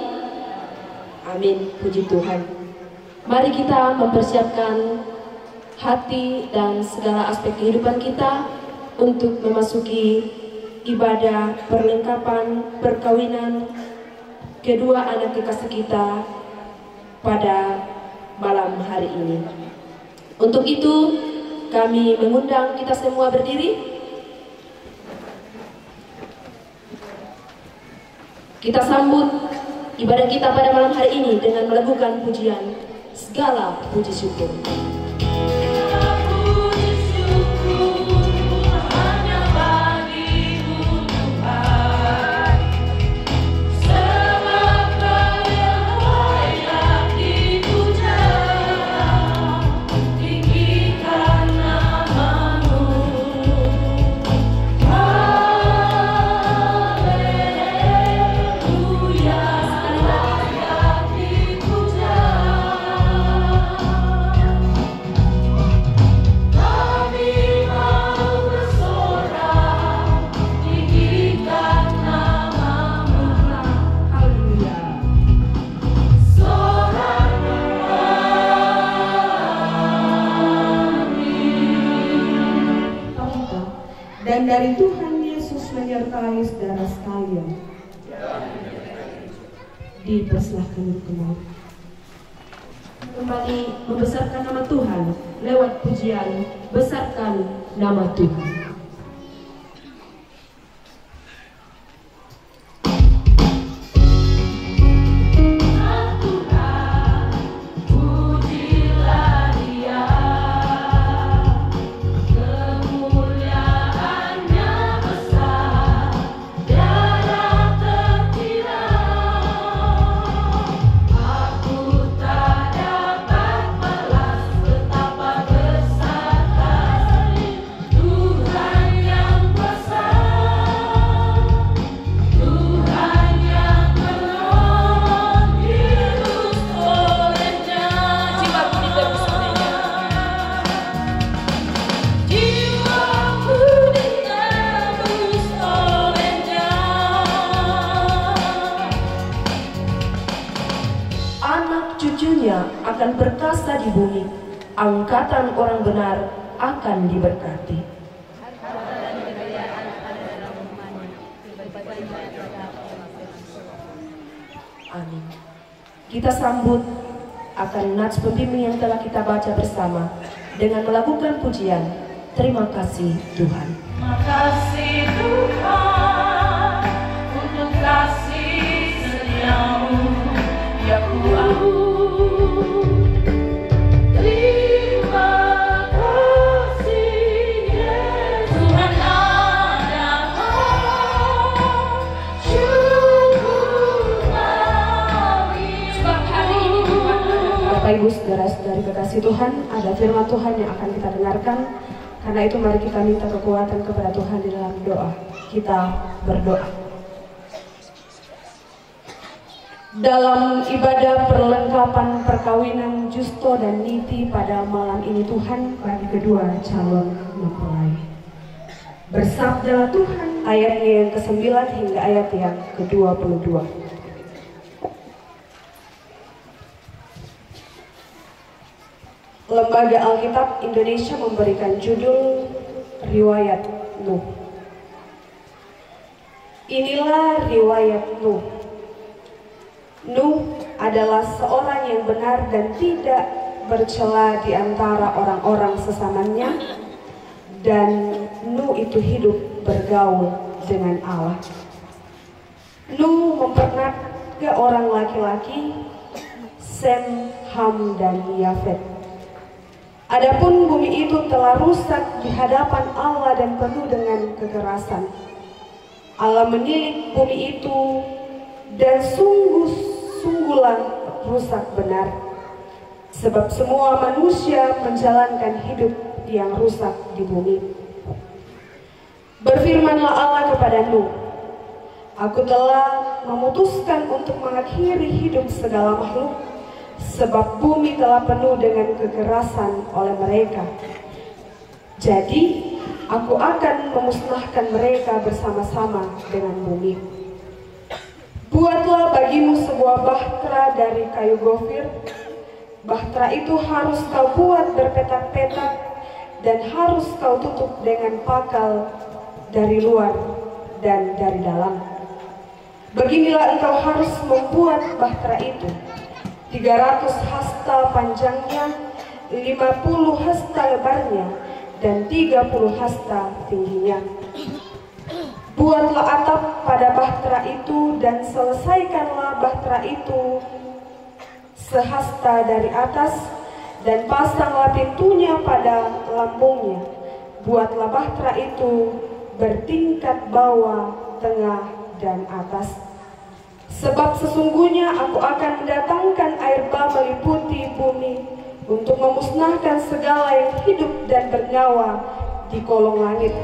Amin, puji Tuhan. Mari kita mempersiapkan hati dan segala aspek kehidupan kita untuk memasuki ibadah perlengkapan perkawinan kedua anak kekasih kita pada malam hari ini. Untuk itu kami mengundang kita semua berdiri. Kita sambut ibadah kita pada malam hari ini dengan melakukan pujian segala puji syukur. Dan dari Tuhan Yesus menyertai saudara sekalian. Dipersilahkan kembali. Kembali membesarkan nama Tuhan lewat pujian besarkan nama Tuhan. Akan berkasa di bumi, angkatan orang benar akan diberkati. Amin. Kita sambut akan nats pembimbing yang telah kita baca bersama dengan melakukan pujian terima kasih Tuhan. Terima kasih Tuhan untuk kasih setiamu ya Tuhan. Bapak Ibu saudara-saudari kekasih Tuhan, ada firman Tuhan yang akan kita dengarkan. Karena itu mari kita minta kekuatan kepada Tuhan di dalam doa. Kita berdoa. Dalam ibadah perlengkapan perkawinan Justo dan Niti pada malam ini Tuhan, bagi kedua calon mempelai. Bersabdalah Tuhan, ayatnya yang ke-9 hingga ayat yang ke-22. Lembaga Alkitab Indonesia memberikan judul Riwayat Nuh. Inilah riwayat Nuh. Nuh adalah seorang yang benar dan tidak bercela di antara orang-orang sesamanya, dan Nuh itu hidup bergaul dengan Allah. Nuh mempernakan orang laki-laki, Sem, Ham, dan Yafet. Adapun bumi itu telah rusak di hadapan Allah dan penuh dengan kekerasan. Allah menilik bumi itu dan sungguh-sungguhlah rusak benar. Sebab semua manusia menjalankan hidup yang rusak di bumi. Berfirmanlah Allah kepada Nuh, Aku telah memutuskan untuk mengakhiri hidup segala makhluk, sebab bumi telah penuh dengan kekerasan oleh mereka. Jadi, aku akan memusnahkan mereka bersama-sama dengan bumi. Buatlah bagimu sebuah bahtera dari kayu gofir. Bahtera itu harus kau buat berpetak-petak dan harus kau tutup dengan pakal dari luar dan dari dalam. Beginilah engkau harus membuat bahtera itu. 300 hasta panjangnya, 50 hasta lebarnya, dan 30 hasta tingginya. Buatlah atap pada bahtera itu dan selesaikanlah bahtera itu sehasta dari atas dan pasanglah pintunya pada lambungnya. Buatlah bahtera itu bertingkat bawah, tengah, dan atas. Sebab sesungguhnya aku akan mendatangkan air bah meliputi bumi untuk memusnahkan segala yang hidup dan bernyawa di kolong langit.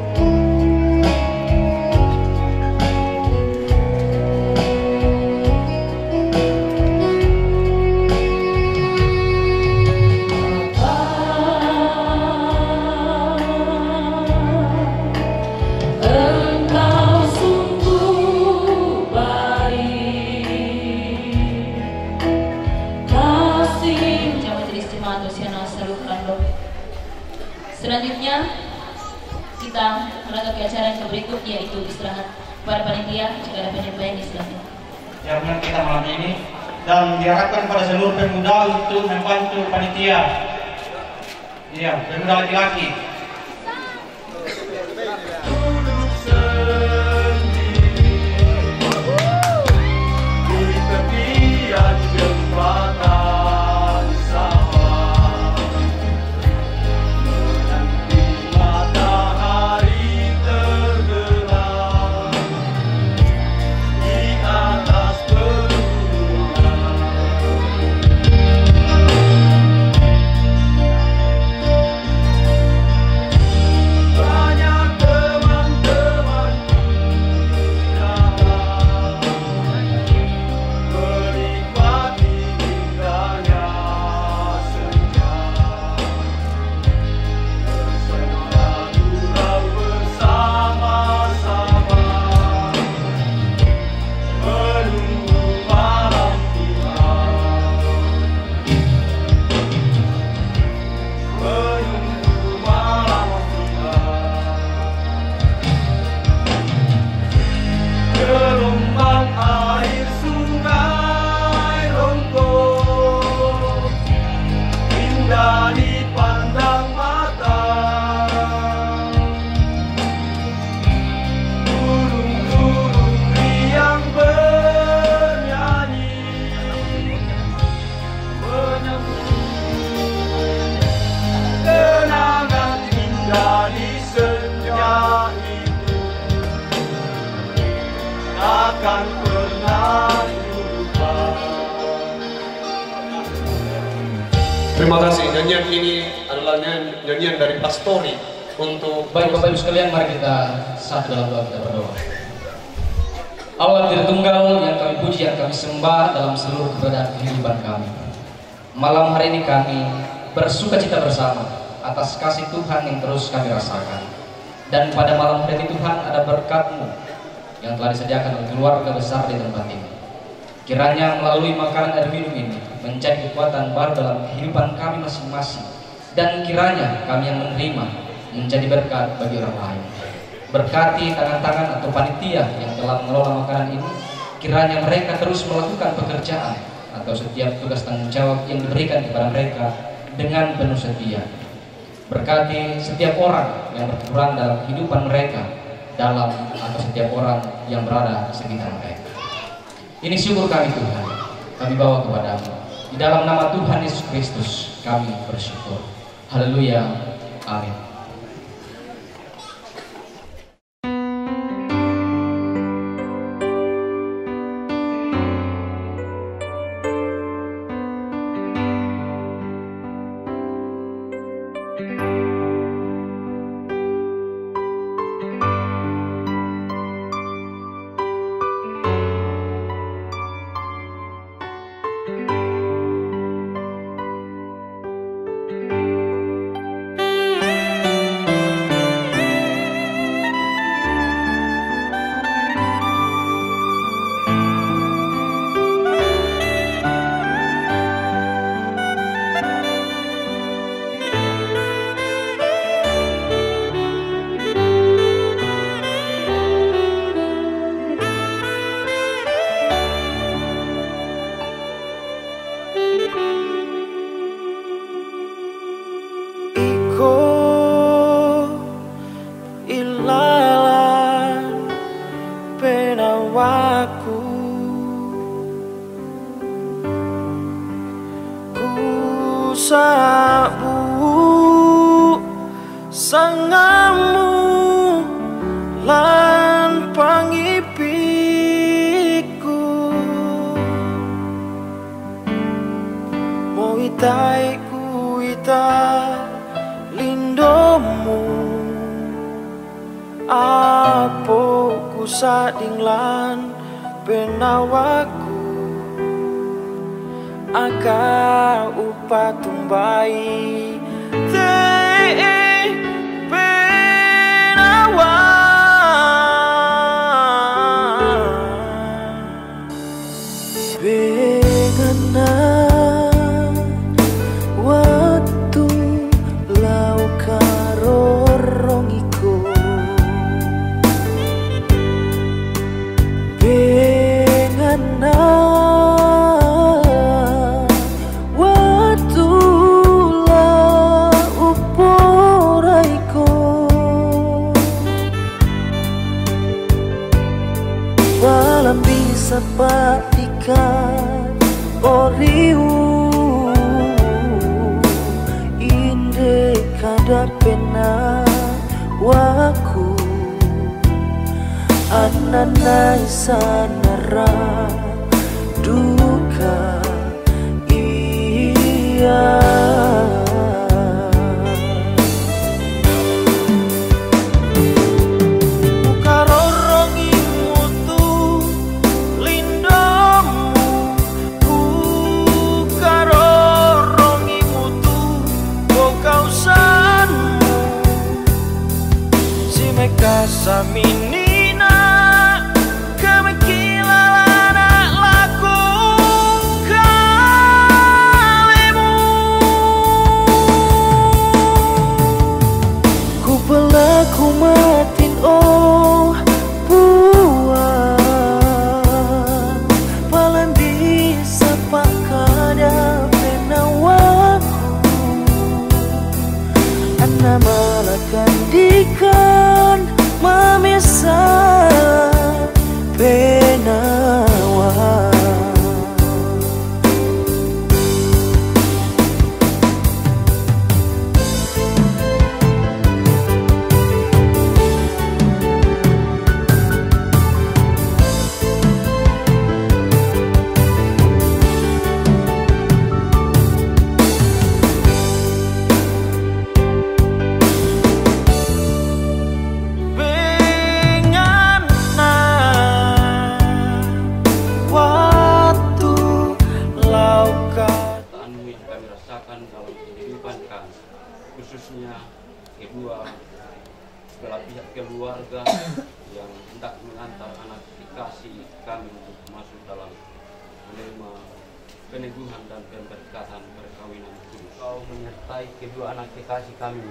Selanjutnya kita melangkah ke acara yang berikut, yaitu istirahat para panitia. Jika ada penyampaian istilahnya. Jawaban kita malam ini dan diharapkan pada seluruh pemuda untuk membantu panitia. Iya, pemuda laki-laki. Terima kasih. Nyanyian ini adalah nyanyian dari Pastori untuk baik Bapak Ibu sekalian, mari kita satu dalam doa, kita berdoa. Allah Tritunggal yang kami puji, yang kami sembah dalam seluruh keberadaan kehidupan kami. Malam hari ini kami bersuka cita bersama atas kasih Tuhan yang terus kami rasakan. Dan pada malam hari ini Tuhan, ada berkat-Mu yang telah disediakan oleh keluarga besar di tempat ini. Kiranya melalui makanan dan minum ini menjadi kekuatan baru dalam kehidupan kami masing-masing, dan kiranya kami yang menerima menjadi berkat bagi orang lain. Berkati tangan-tangan atau panitia yang telah mengelola makanan ini, kiranya mereka terus melakukan pekerjaan atau setiap tugas tanggung jawab yang diberikan kepada mereka dengan penuh setia. Berkati setiap orang yang berperan dalam kehidupan mereka, dalam atau setiap orang yang berada di sekitar mereka. Ini syukur kami Tuhan, kami bawa kepadamu. Di dalam nama Tuhan Yesus Kristus kami bersyukur. Haleluya. Amin. sabu sangamu lan pangipiku moitai kuita lindomu apo ku sading lan penawaku aga upatumbai te penawa begana waktu lau karorongiko begana Sapatikan oriu inde kada pena waku ananai sanara duka iya Saminina kemekilana laku kalimu ku pelaku matin oh puan paling bisa pakada penawaku anna malakan dikan memisah penawa khususnya kedua belah pihak keluarga yang hendak mengantar anak kekasih kami untuk masuk dalam menerima peneguhan dan pemberkatan perkawinan kudus. Kau menyertai kedua anak kekasih kami,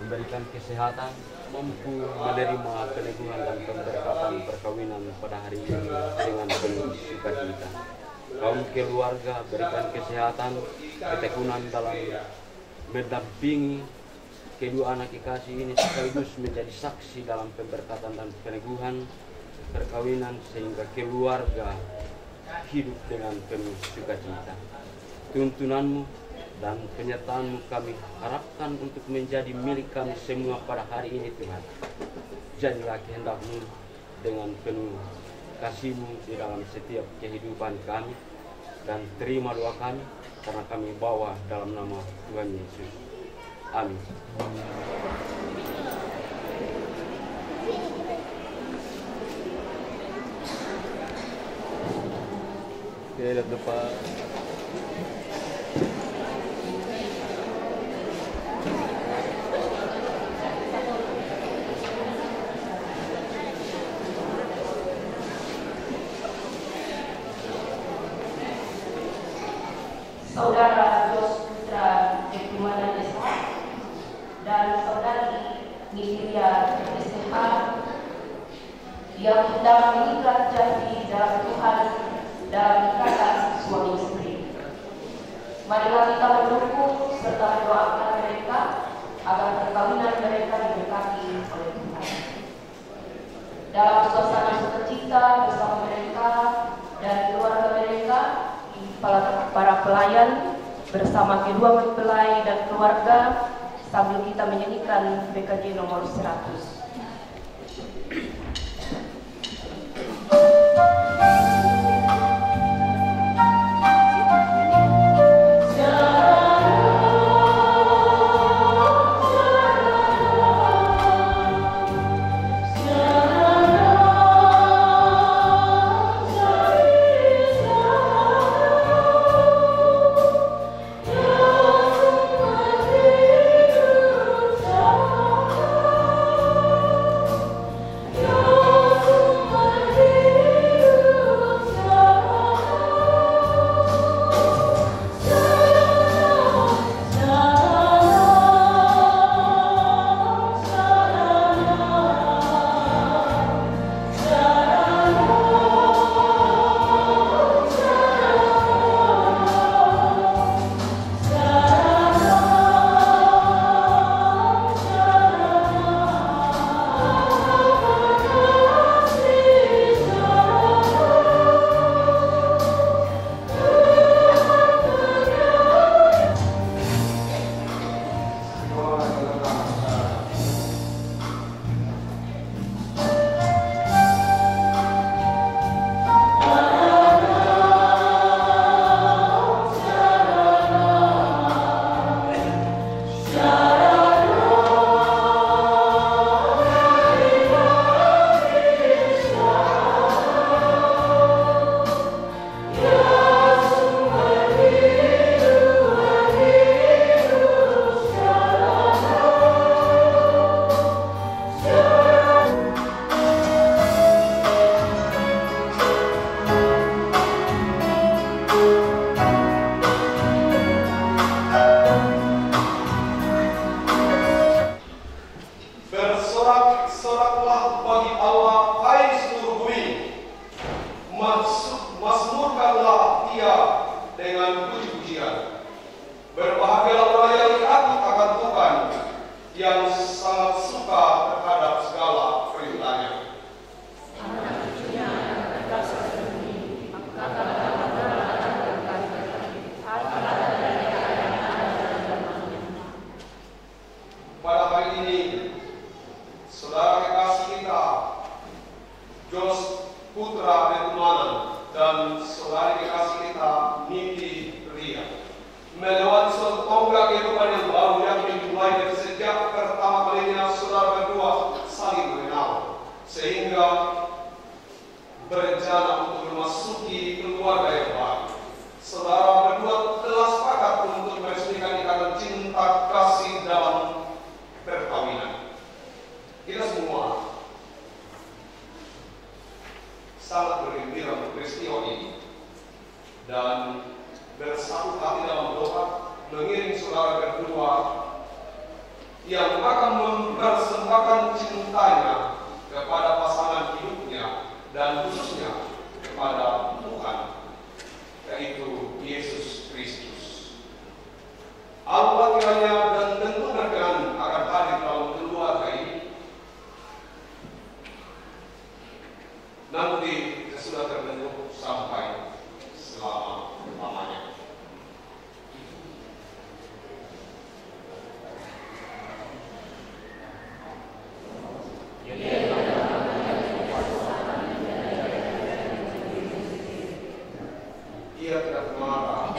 memberikan kesehatan, mampu menerima peneguhan dan pemberkatan perkawinan pada hari ini dengan penuh sukacita. Kaum keluarga berikan kesehatan, ketekunan dalam mendampingi kedua anak kekasih ini sekaligus menjadi saksi dalam pemberkatan dan peneguhan perkawinan sehingga keluarga hidup dengan penuh sukacita. Tuntunanmu dan penyertaanmu kami harapkan untuk menjadi milik kami semua pada hari ini Tuhan. Jadilah kehendakmu dengan penuh kasih-Mu di dalam setiap kehidupan kami dan terima doa kami karena kami bawa dalam nama Tuhan Yesus. Amin. Oke, lihat depan. Saudara Jos Putra Ekumanan SH dan saudari Nikiria SH yang sedang mengikat janji dalam Tuhan dalam ikatan suami istri. Marilah kita mendukung serta mendoakan mereka agar perkawinan mereka diberkati oleh Tuhan. Dalam suasana sukacita bersama mereka dan keluarga mereka, para pelayan bersama kedua mempelai dan keluarga sambil kita menyanyikan BKJ nomor 100. Bersorak-soraklah bagi Allah, hai seluruh bumi. Mazmurkanlah Dia dengan puji-pujian. Berbahagialah orang yang takut akan Tuhan, yang sangat suka terhadap segala perintahnya. Pada hari ini, saudara kekasih kita, Jos Putra Netumanan dan saudari kekasih kita, Niti Ria, melewati suatu tonggak kehidupan yang baru yang dimulai dari sejak pertama kalinya saudara berdua saling mengenal, sehingga berencana untuk memasuki keluarga yang baru. Saudara berdua telah sepakat untuk meresmikan ikatan cinta kasih dalam perkawinan. Kita semua sangat bergembira untuk peristiwa ini dan bersatu hati dalam doa mengiring saudara berdua yang akan mempersembahkan cintanya kepada pasangan hidupnya dan khususnya kepada Tuhan, yaitu Yesus Kristus. Allah kiranya dan tentu berkenan akan hadir dalam keluarga ini. Nanti sudah terbentuk sampai selama-lamanya. Ia tidak marah.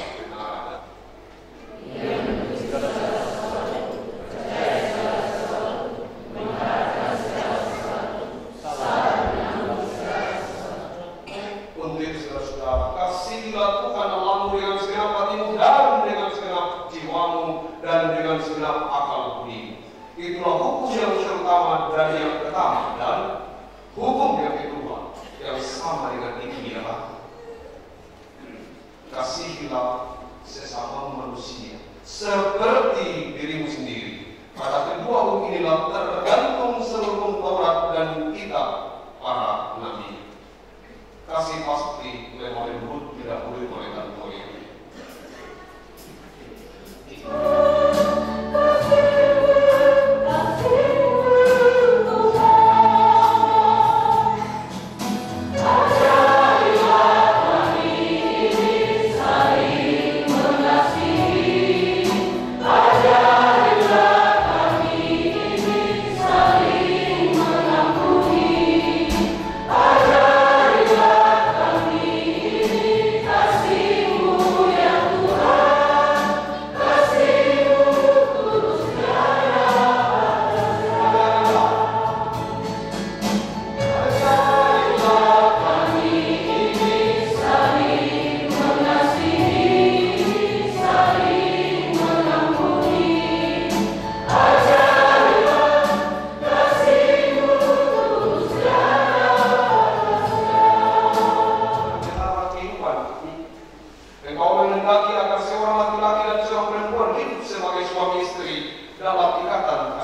Kasihlah Tuhan Allahmu dengan segenap hatimu dan dengan segenap jiwamu dan dengan segenap akal budi. Itulah hukum yang terutama dan yang pertama, dan hukum yang kedua yang sama dengan ini ialah kasihilah sesama manusia seperti dirimu sendiri. Pada kedua hukum inilah tergantung seluruh Taurat dan kitab para nabi. Kasih pasti oleh lembut, tidak boleh oleh moyang. Ajaiblah kami saling mengasihi.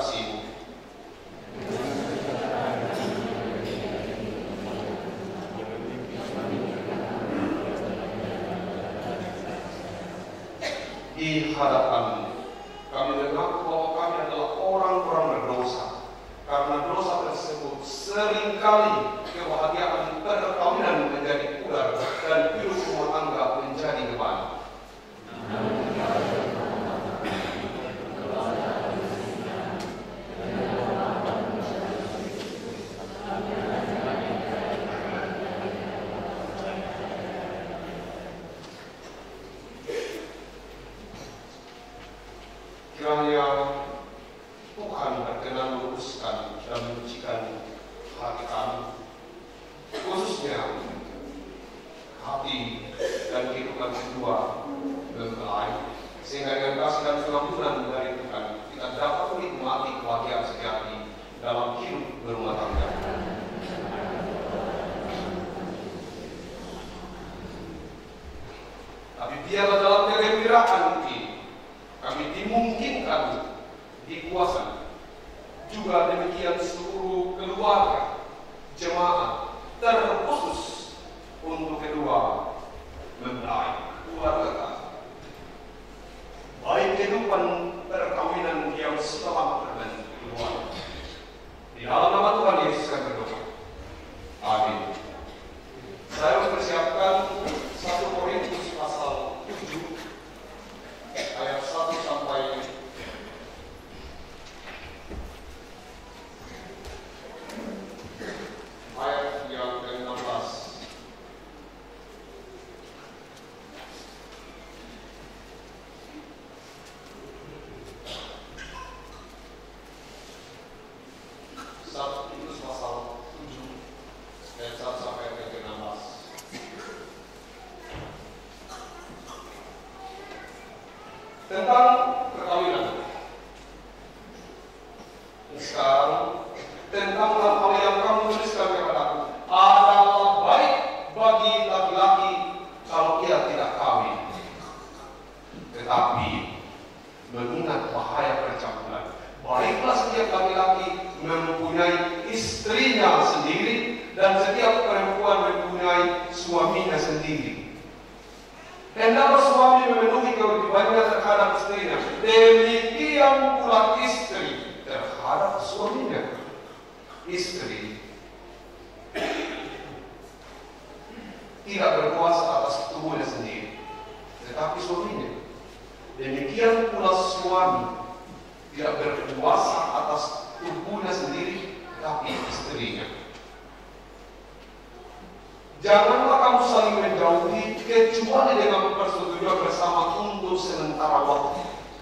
kasih-Mu. Di hadapan-Mu, kami mengaku bahwa kami adalah orang-orang berdosa. Karena dosa tersebut seringkali kebahagiaan perkawinan menjadi pudar dan hidup rumah tangga menjadi beban. Kiranya Tuhan berkenan meluruskan dan menyucikan hati kami, khususnya hati dan kehidupan kedua mempelai, sehingga dengan kasih dan pengampunan dari Tuhan kita dapat menikmati kebahagiaan sejati dalam hidup berumah tangga. Tapi biarlah dalam kegembiraan ini kami dimungkinkan dikuasai. Juga demikian seluruh keluarga, jemaat, terkhusus untuk kedua mempelai, keluarga kami. Baik kehidupan perkawinan yang setelah berbentuk keluarga. Di dalam nama Tuhan Yesus kami berdoa. Amin. Saya mempersiapkan 1 Korintus pasal 7 ayat 1 sampai ayat yang ke-16. Itu pasal 7 ayat 1 sampai ayat ke-16. Tentang perkawinan. Sekarang tentang hal yang kamu tuliskan kepadaku adalah baik bagi laki-laki kalau ia tidak kawin. Tetapi mengingat bahaya percampuran, baiklah setiap laki-laki mempunyai istrinya sendiri dan setiap perempuan mempunyai suaminya sendiri. Hendaklah suami memenuhi kewajibannya terhadap istrinya, demikian pula istri terhadap suaminya. Istri tidak berkuasa atas tubuhnya sendiri, tetapi suaminya. Demikian pula suami tidak berkuasa atas tubuhnya sendiri, tetapi istrinya. Janganlah kamu saling menjauhi kecuali dengan persetujuan bersama untuk sementara waktu,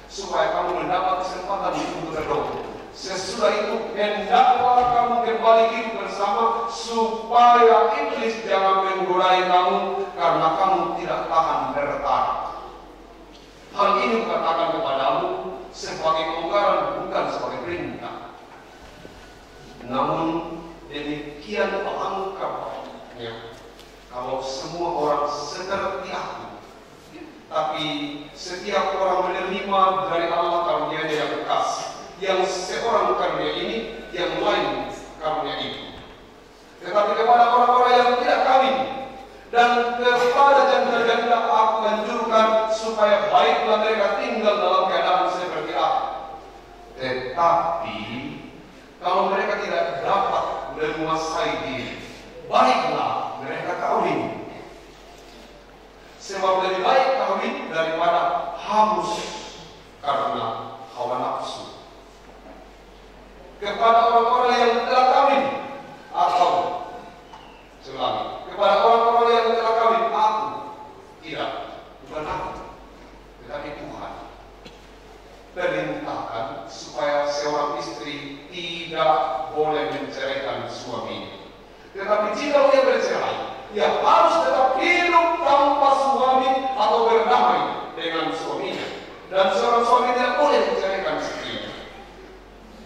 supaya kamu mendapat kesempatan untuk berdoa. Sesudah itu hendaklah kamu kembali hidup bersama, supaya iblis jangan menggoda kamu karena kamu tidak tahan bertahan. Hal ini kukatakan kepadamu sebagai kelonggaran, bukan sebagai perintah. Namun demikian alangkahnya kalau semua orang seperti aku. Tapi setiap orang menerima dari Allah karunia-Nya yang bekas, yang seorang karunia ini, yang lain karunia itu. Tetapi kepada orang-orang yang tidak kawin dan kepada janda-janda aku anjurkan supaya baiklah mereka tinggal dalam keadaan seperti aku. Tetapi kalau mereka tidak dapat menguasai diri, baiklah mereka kawin. Sebab lebih baik kawin daripada hangus karena hawa nafsu. Kepada orang-orang yang telah kawin, atau selanjutnya kepada orang-orang yang telah kawin, aku tidak, bukan aku, tetapi Tuhan perintahkan supaya seorang istri tidak boleh menceraikan suaminya. Tetapi jika dia bercerai, ia harus tetap hidup tanpa suami atau berdamai dengan suaminya. Dan seorang suami tidak boleh menceraikan istrinya.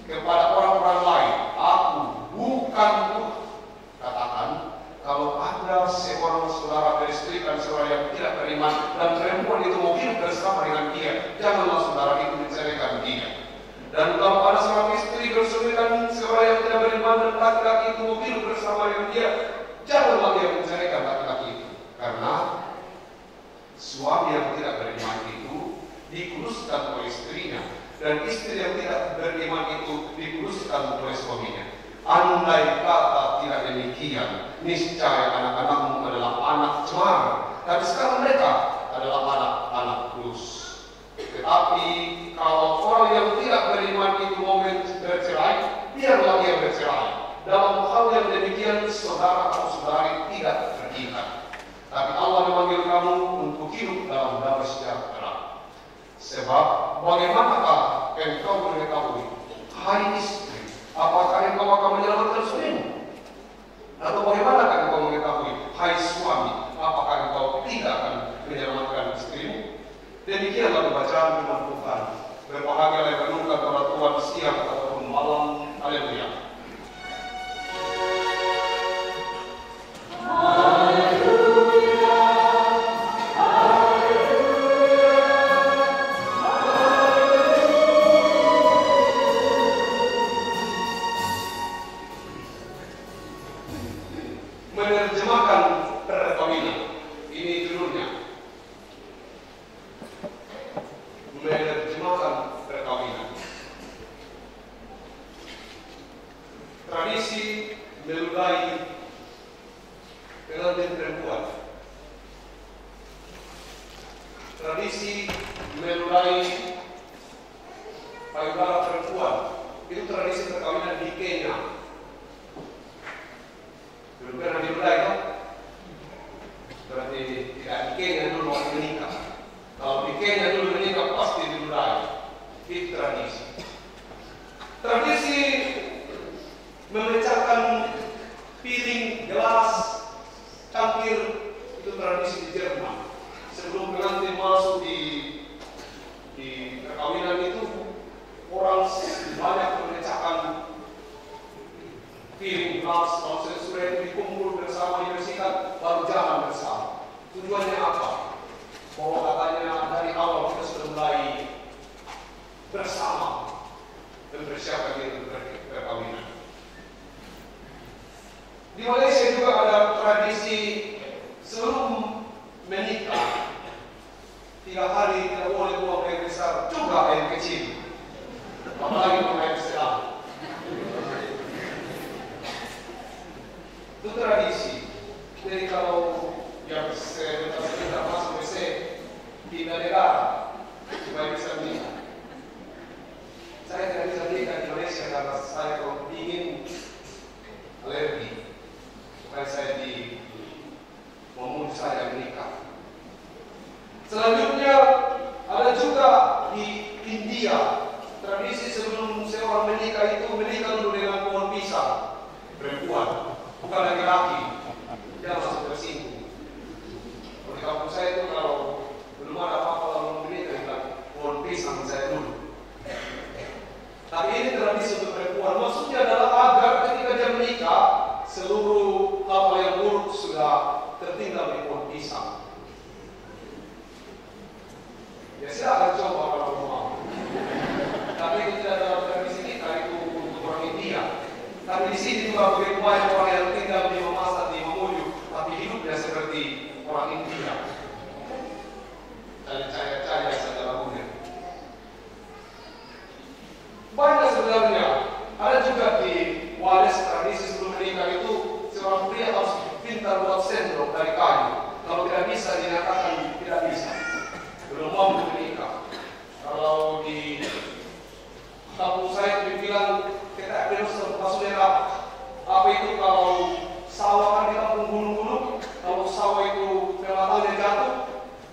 Kepada orang-orang lain, aku bukan Tuhan. Katakan, kalau ada seorang saudara beristrikan seorang yang tidak beriman dan perempuan itu mau hidup bersama dengan dia, janganlah saudara itu menceraikan dia. Dan kalau ada seorang istri diputuskan oleh suaminya. Andai kata tidak demikian, niscaya anak-anakmu adalah anak cemara, tapi sekarang mereka adalah anak-anak kudus. Tetapi kalau orang yang tidak beriman itu mau bercerai, biarlah dia bercerai. Dalam hal yang demikian, saudara atau saudari tidak terikat. Tapi Allah memanggil kamu untuk hidup dalam damai sejahtera. Sebab bagaimanakah engkau mengetahui, hai istri, apakah engkau akan menyelamatkan suamimu? Atau bagaimanakah engkau mengetahui, hai suami, apakah engkau tidak akan menyelamatkan istrimu? Demikianlah pembacaan firman Tuhan. Berbahagialah yang renungkan kepada Tuhan siang ataupun malam. Haleluya. Menerjemahkan perkawinan. Ini judulnya. Menerjemahkan perkawinan. Tradisi meludahi pengantin perempuan. Tradisi meludahi payudara perempuan. Itu tradisi perkawinan di Kenya. Belum pernah dimulai, kan? Berarti tidak di Kenya dulu mau menikah. Kalau di Kenya dulu menikah pasti dimulai. Itu tradisi. Tradisi memecahkan piring, gelas, cangkir, itu tradisi di Jerman. Sebelum pengantin masuk di perkawinan itu, orang banyak memecahkan piring, gelas, kalau sesudah itu dikumpul bersama, dibersihkan, baru jalan bersama. Tujuannya apa? Bahwa katanya dari awal kita sudah mulai bersama mempersiapkan diri untuk perkawinan. Di Malaysia juga ada tradisi sebelum menikah 3 hari tidak boleh buang air besar, juga air kecil, apalagi buang air sedang. Itu tradisi. Jadi kalau yang kita masuk WC pindah negara supaya bisa menikah. Saya tidak bisa menikah di Malaysia karena saya kalau dingin alergi. Supaya saya saya menikah. Selanjutnya ada juga di India tradisi sebelum seorang menikah itu menikah dulu dengan pohon pisang perempuan, bukan laki-laki. Dia langsung tersinggung. Kalau di kampung saya itu kalau belum ada apa-apa lalu menikah dengan pohon pisang saya dulu. Tapi ini tradisi untuk perempuan. Maksudnya adalah agar ketika dia menikah seluruh hal yang buruk sudah tertinggal di pohon pisang. Ya silakan coba kalau mau. Tapi itu tidak dalam tradisi kita, itu untuk orang India. Tapi di sini juga begitu banyak orang yang tinggal di Mamassat, di Mamuju, tapi hidupnya seperti orang India. Cari-cari saja lagunya. Banyak sebenarnya. Ada juga di Wales tradisi sebelum menikah itu seorang pria harus pintar buat sendok dari kayu. Kalau tidak bisa dinyatakan tidak bisa. Belum mau menikah. Kalau di kampung saya itu dibilang kita harus maksudnya apa itu kalau sawah kan di kampung gunung-gunung, kalau sawah itu pelatannya jatuh,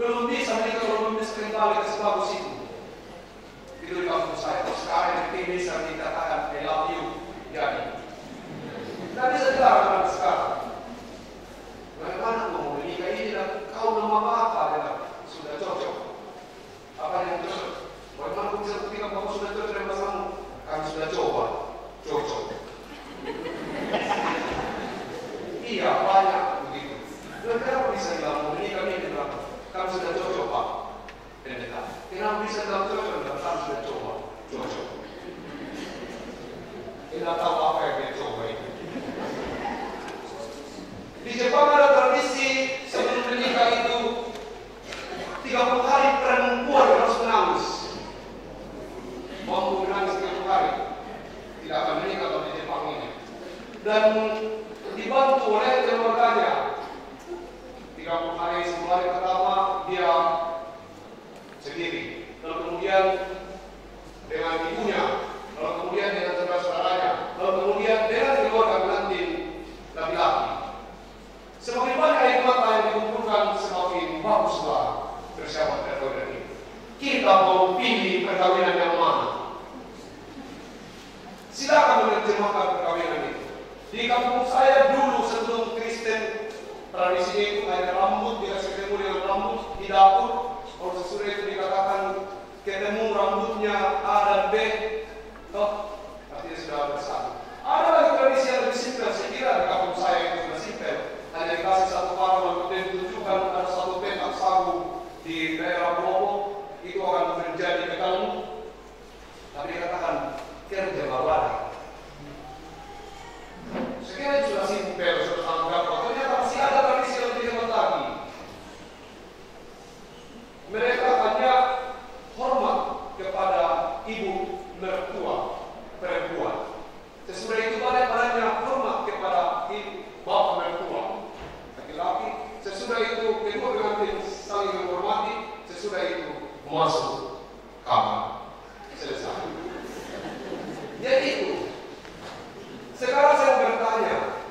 belum bisa menikah kalau belum bisa kembali ke sebagus itu. Itu di kampung saya. Terus sekarang ini bisa dikatakan I love you. Jadi tidak bisa dilarang sekarang. Bagaimana mau menikah ini dan kau belum apa-apa dan sudah cocok. Apa yang cocok? Bagaimana aku bisa buktikan bahwa sudah cocok dengan pasanganmu? Kami sudah coba, cocok. Iya, banyak begitu. Dan kenapa bisa bilang mau menikah ini bilang kami sudah cocok Pak? Pendekat. Kenapa bisa bilang cocok? Dan kami sudah coba, cocok. Tidak tahu apa yang dia coba itu. Di Jepang ada tradisi sebelum menikah itu 30 hari perempuan harus menangis. Mau menangis 30 hari, tidak akan menikah. dan dibantu oleh keluarganya. 30 hari sebelum hari pertama dia sendiri, lalu kemudian dengan ibunya, lalu kemudian dengan saudara-saudaranya, lalu kemudian dengan keluarga pengantin laki-laki. Semakin banyak air mata yang dikumpulkan, semakin baguslah persiapan perkawinan ini. Kita mau pilih perkawinan yang mana? Silakan menerjemahkan perkawinan itu. Di kampung saya dulu sebelum Kristen, tradisi itu hanya rambut dikasih ketemu dengan rambut di dapur. Kalau sesudah itu dikatakan ketemu rambutnya A dan B, toh artinya sudah bersatu. Ada lagi tradisi yang lebih simpel. Saya kira di kampung saya itu sudah simpel. Hanya dikasih satu parang, kemudian ditunjukkan ada satu petak sagu di daerah Bobo, itu akan menjadi pegalmu. Tapi dikatakan kerja baru ada. Sekiranya sudah simpel, sudah sangat gampang. Ternyata masih ada tradisi yang lebih hebat lagi. Mereka hanya hormat kepada ibu mertua perempuan. Sesudah itu padanya hormat kepada bapak mertua laki-laki. Sesudah itu kedua pengantin saling menghormati. Sesudah itu masuk kamar. Selesai. Jadi itu. Sekarang saya bertanya,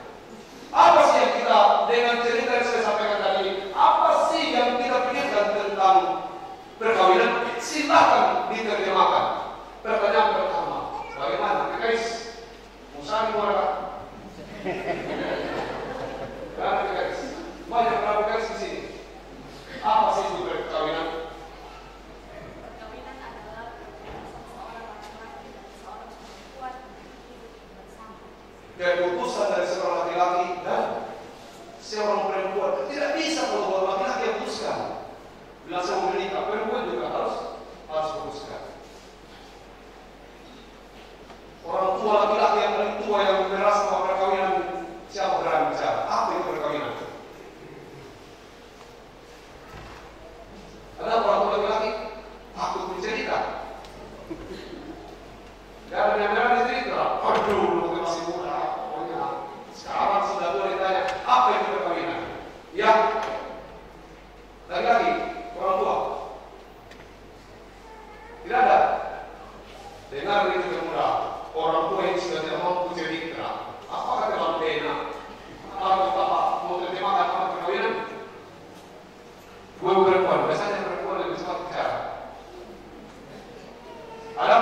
apa sih yang kita dengan cerita yang saya sampaikan tadi, apa sih yang kita pikirkan tentang perkawinan? Silakan diterjemahkan. Pertanyaan pertama, bagaimana? Guys, Musa di mana? Guys, banyak berapa guys di sini? Apa sih itu perkawinan? Keputusan dari seorang laki-laki dan seorang perempuan. Tidak bisa kalau laki-laki yang putuskan. Bila saya mau menikah, perempuan juga harus putuskan. Orang tua laki-laki yang paling tua yang merasa bahwa perkawinan, siapa berani bicara? Apa itu perkawinan? Ada orang tua laki-laki takut bercerita. Gak ada yang berani cerita. Aduh, masih muda. Sekarang sudah boleh ditanya, apa itu perkawinan? Ya, lagi-lagi orang tua. Tidak ada. Dengar itu muda. Orang tua yang sudah tidak mampu cerita. Apakah dalam pena? Kalau bapak mau terjemahkan apa perkawinan? Gue perempuan, biasanya perempuan lebih cepat bicara. Ada?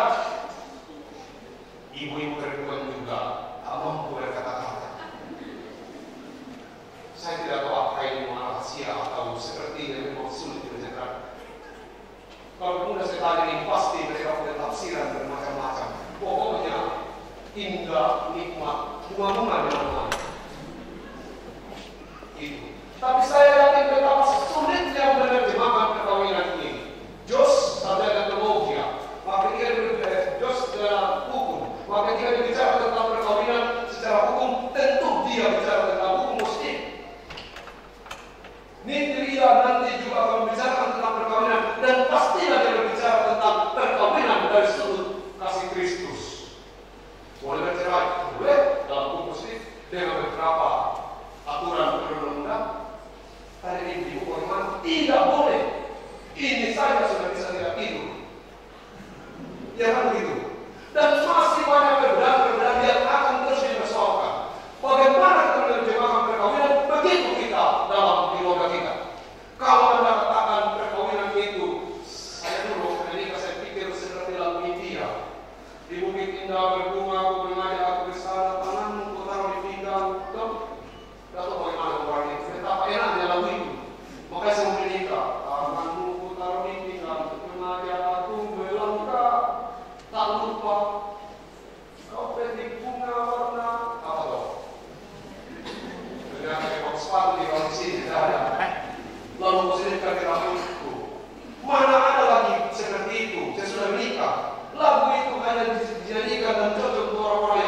Ibu-ibu perempuan juga tak mampu berkata-kata. Saya tidak tahu apa ini rahasia atau seperti memang sulit diceritakan. Kalau kemudian saya tanya ini pasti mereka punya tafsiran bermacam-macam. Pokoknya indah, nikmat, bunga-bunga di mana-mana. Itu. Tapi saya yakin betapa sulitnya menerjemahkan perkawinan ini. Jos adalah teologia, maka dia Jos adalah hukum. Maka dia bicara tentang perkawinan secara hukum, tentu dia bicara tentang hukum muslim. Dia nanti juga akan membicarakan tentang perkawinan dan pastilah dia berbicara tentang perkawinan dari sudut kasih Kristus. Boleh bercerai? Boleh dalam hukum muslim dengan beberapa aturan perundang-undang. Tadi ini di hukum bagaimana? Tidak boleh. Ini saja sudah bisa tidak tidur. Ya kan begitu? Dan masih banyak perbedaan-perbedaan yang akan terus dipersoalkan. Bagaimana kita menerjemahkan perkawinan? Begitu kita dalam keluarga kita. Kalau Anda katakan perkawinan itu, saya dulu ketika saya pikir seperti lagu India. Di bukit indah berbunga, aku mengajak aku ke sana, tanganmu ku taruh di pinggang. Tidak tahu bagaimana orang itu. Betapa enaknya lagu itu. Makanya saya mau menikah. Tanganmu ku taruh di pinggang, mengajak aku melangkah. Tak lupa kau petik bunga warna apa toh? Dengan pakai sepatu di bawah sini tidak ada. Lalu muslimkan rambutku. Mana ada lagi seperti itu? Saya sudah menikah. Lagu itu hanya dijadikan dan cocok untuk orang-orang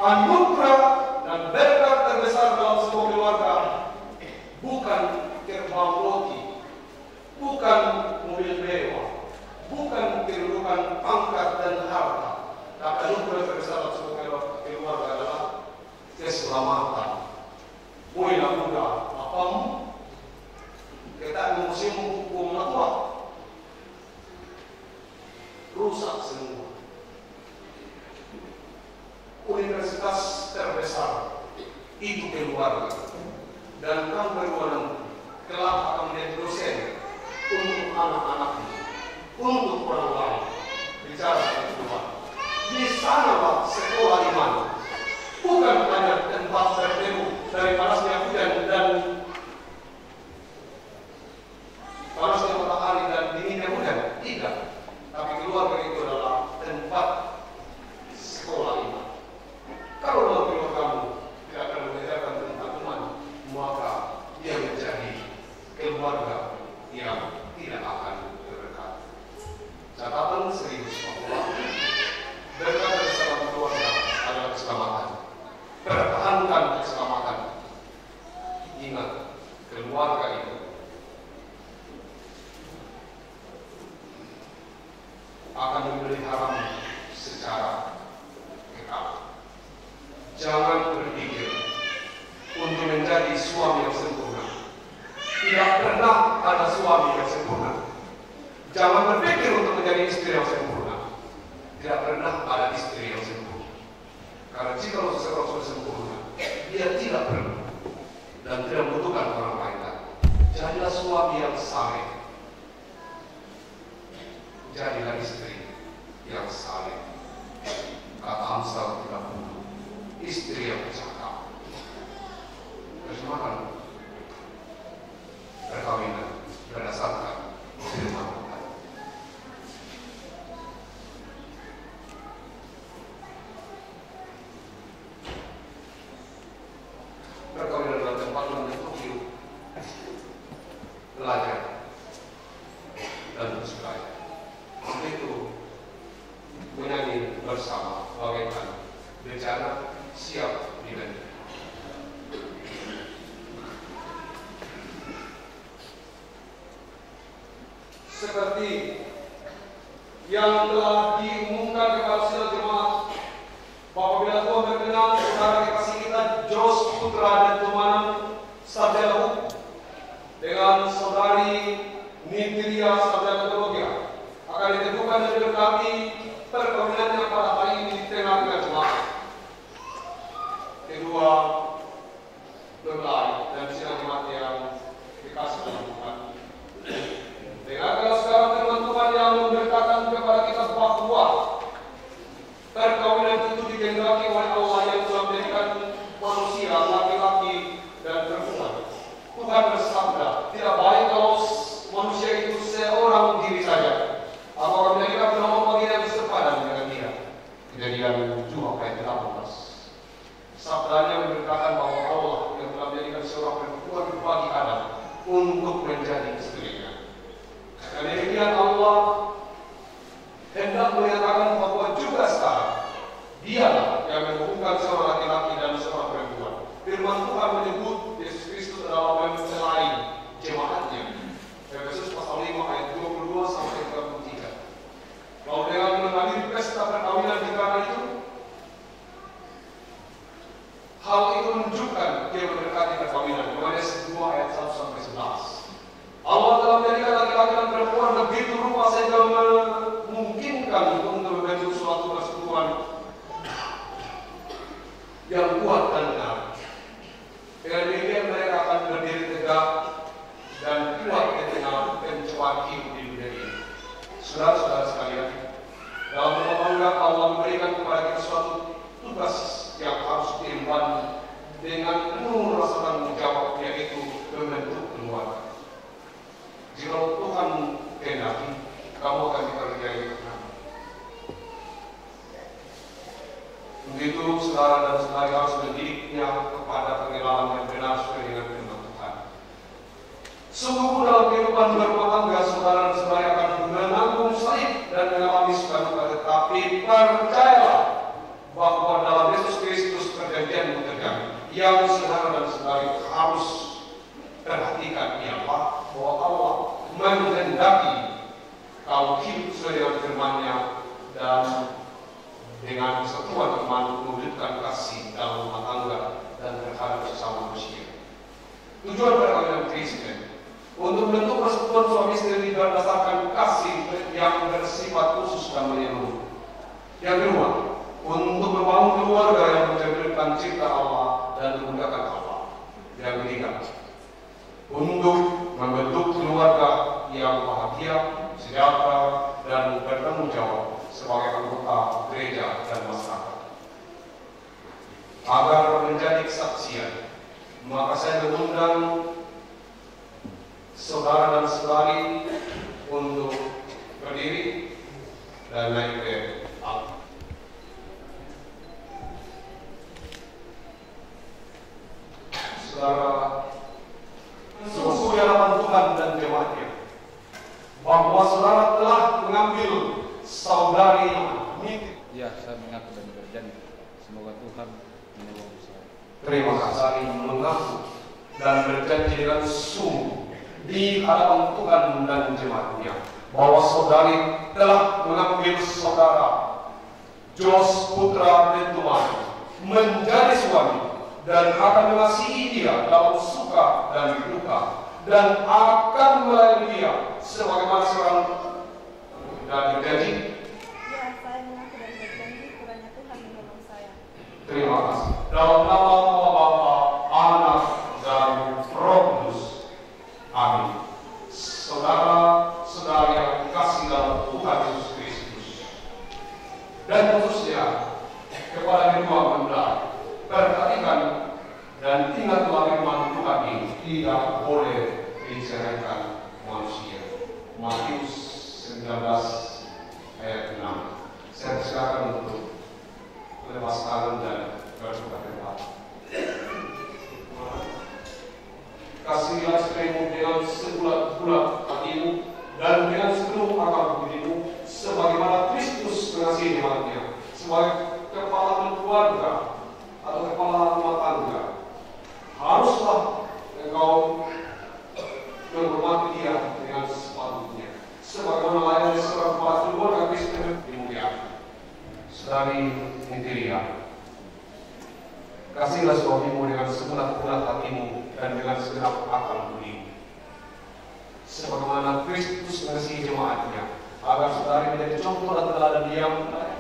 anugerah dan berkat terbesar dalam sebuah keluarga bukan gerbang roti, bukan mobil mewah, bukan kedudukan pangkat dan harta. Tapi anugerah terbesar dalam sebuah keluarga adalah keselamatan. Mulia muda, apamu? Kita musim hukum natural rusak semua. Universitas terbesar itu keluarga, dan kamu berdua nanti kelak akan menjadi dosen untuk anak-anakmu, untuk orang lain. Bicara kedua, di sanalah sekolah iman, bukan hanya tempat bertemu dari panasnya hujan dan panasnya matahari dan dinginnya hujan, tidak. Tapi keluarga itu adalah tempat sekolah iman. Kalau dalam keluargamu tidak akan mengajarkan tentang iman, maka dia menjadi keluarga yang tidak akan berberkat. Catatan serius bahwa berkat dalam keluarga adalah keselamatan. Pertahankan keselamatan. Ingat, keluarga itu akan memeliharamu secara kekal. Jangan berpikir untuk menjadi suami yang sempurna. Tidak pernah ada suami yang sempurna. Jangan berpikir untuk menjadi istri yang sempurna. Tidak pernah ada istri yang sempurna. Karena jika seseorang sudah sempurna, dia tidak perlu dan tidak membutuhkan orang lain. Jadilah suami yang saleh. Jadilah istri yang saleh. Kata Amsal 30, istri yang bercakap. Terjemahan perkawinan berdasarkan firman Tuhan. Perkawinan adalah tempat membentuk hidup, belajar, dan terus belajar. Untuk itu menyanyi bersama bagaikan bencana siap dibantu. Seperti yang telah diumumkan kepada sidang jemaat, bahwa bila Tuhan berkenan, saudara kekasih kita Jos Putra dan Tumanan sarjana hukum dengan saudari Nitiria sarjana teologi akan ditentukan dan diberkati perkawinannya pada hari ini di tengah-tengah jemaat. Kedua mempelai dan sidang jemaat yang dikasih oleh Tuhan. Dengarkanlah sekarang firman Tuhan yang memberitakan kepada kita bahwa perkawinan itu dikehendaki oleh Allah yang telah menjadikan manusia laki-laki dan perempuan. Tuhan bersabda, tidak baik kalau manusia itu seorang diri saja. Apakah menjadikan beberapa bagian yang sepadan dengan dia. Kejadian 2 ayat 18. Sabdanya memberitakan bahwa Allah yang telah menjadikan seorang perempuan bagi Adam untuk menjadi istrinya. Dan demikian Allah hendak menyatakan bahwa juga sekarang dialah yang menghubungkan seorang laki-laki dan seorang perempuan. Firman Tuhan menyebut Yesus Kristus adalah mempelai jemaatnya. Efesus pasal 5 ayat 22 sampai 23. Lalu dengan menghadiri pesta perkawinan di tanah itu, hal itu menunjukkan dia mendekati perkawinan. Yohanes 2 ayat 1 sampai 11. Allah telah menjadikan laki-laki dan perempuan begitu rupa sehingga memungkinkan untuk membentuk suatu persekutuan yang kuat dan benar. Dengan demikian mereka akan berdiri tegak dan kuat di tengah pencobaan hidup di dunia ini. Saudara-saudara sekalian, dalam rumah tangga Allah memberikan kepada kita suatu tugas yang harus diemban dengan penuh rasa tanggung jawab, yaitu membentuk keluarga. Jika Tuhan kehendaki, kamu akan dikerjai dengan. Begitu saudara dan saudari harus mendidiknya kepada pengenalan yang benar sesuai dengan firman Tuhan. Sungguh dalam kehidupan berumah tangga, saudara dan saudari akan menanggung salib dan mengalami suka duka, tetapi percayalah bahwa dalam Yesus Kristus yang saudara dan saudari harus perhatikan ialah bahwa Allah menghendaki kau hidup sesuai dengan firman-Nya dan dengan persatuan teman mewujudkan kasih dalam rumah tangga dan terhadap sesama manusia. Tujuan perkawinan Kristen untuk membentuk persatuan suami istri berdasarkan kasih yang bersifat khusus dan menyeluruh. Yang kedua, untuk membangun keluarga yang mencerminkan cipta Allah dan memuliakan Allah. Yang ketiga, untuk membentuk keluarga yang bahagia, sejahtera, dan bertanggung jawab sebagai anggota gereja dan masyarakat. Agar menjadi kesaksian, maka saya mengundang saudara dan saudari untuk berdiri dan naik ke atas. Saudara, sungguh di hadapan Tuhan dan jemaatnya, bahwa saudara telah mengambil saudari Niti. Ya, saya mengaku dan berjanji. Semoga Tuhan menolong saya. Terima kasih mengaku dan berjanji dengan sungguh di hadapan Tuhan dan jemaatnya bahwa saudari telah mengambil saudara Jos Putra Bentuman menjadi suami dan akan mengasihi dia dalam suka dan duka dan akan melayani dia sebagaimana seorang dan berjanji. Ya, saya mengaku dan berjanji kiranya Tuhan menolong saya. Terima kasih. Dalam nama Bapa, Anak, dan Roh Kudus. Amin. Saudara-saudari yang dikasihi dalam Tuhan Yesus Kristus, dan khususnya kepada kedua mempelai, perhatikan dan ingatlah firman Tuhan ini tidak boleh diceraikan manusia. Matius 19 ayat 6. Saya silakan untuk lepas tangan dan bersuka tempat. Kasihilah istrimu dengan sebulat-bulat hatimu dan dengan seluruh akal budimu, sebagaimana Kristus mengasihi jemaatnya sebagai kepala keluarga atau kepala rumah tangga. Haruslah engkau menghormati dia dengan sepatutnya, sebagaimana layaknya seorang kepala keluarga Kristen dimuliakan. Saudari Nitiria, kasihlah suamimu dengan sebulat-bulat hatimu dan dengan segenap akal budimu, sebagaimana Kristus mengasihi jemaatnya, agar saudari menjadi contoh dan teladan yang baik.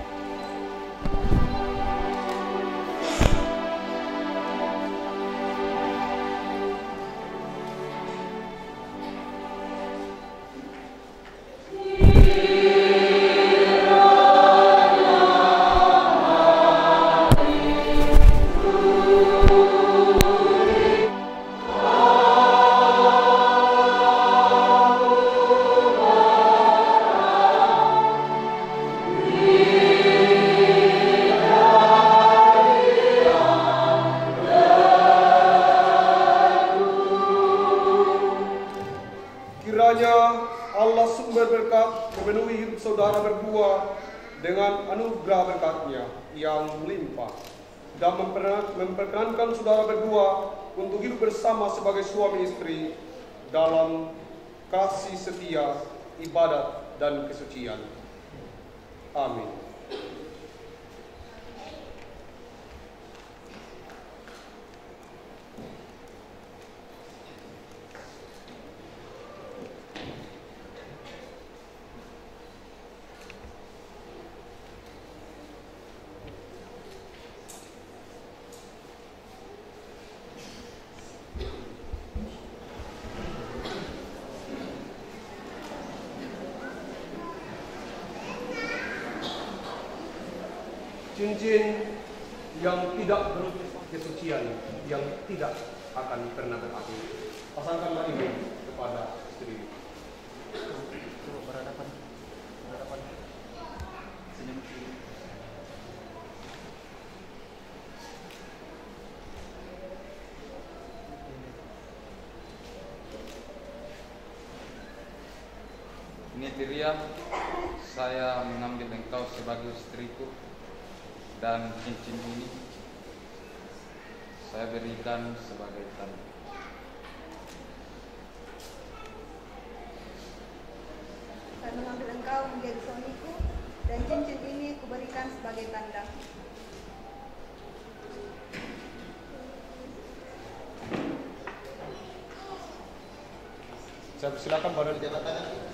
Saudara berdua dengan anugerah berkat-Nya yang melimpah dan memperkenankan saudara berdua untuk hidup bersama sebagai suami istri dalam kasih setia, ibadat, dan kesucian. Amin. Cincin yang tidak berkesucian, yang tidak akan pernah berakhir. Pasangkanlah ini kepada istri. Berhadapan. Senyum. Nitiria, saya mengambil engkau sebagai istriku, dan cincin ini saya berikan sebagai tanda. Saya mengambil engkau menjadi suamiku, dan cincin ini kuberikan sebagai tanda. Saya persilakan pada jabatan.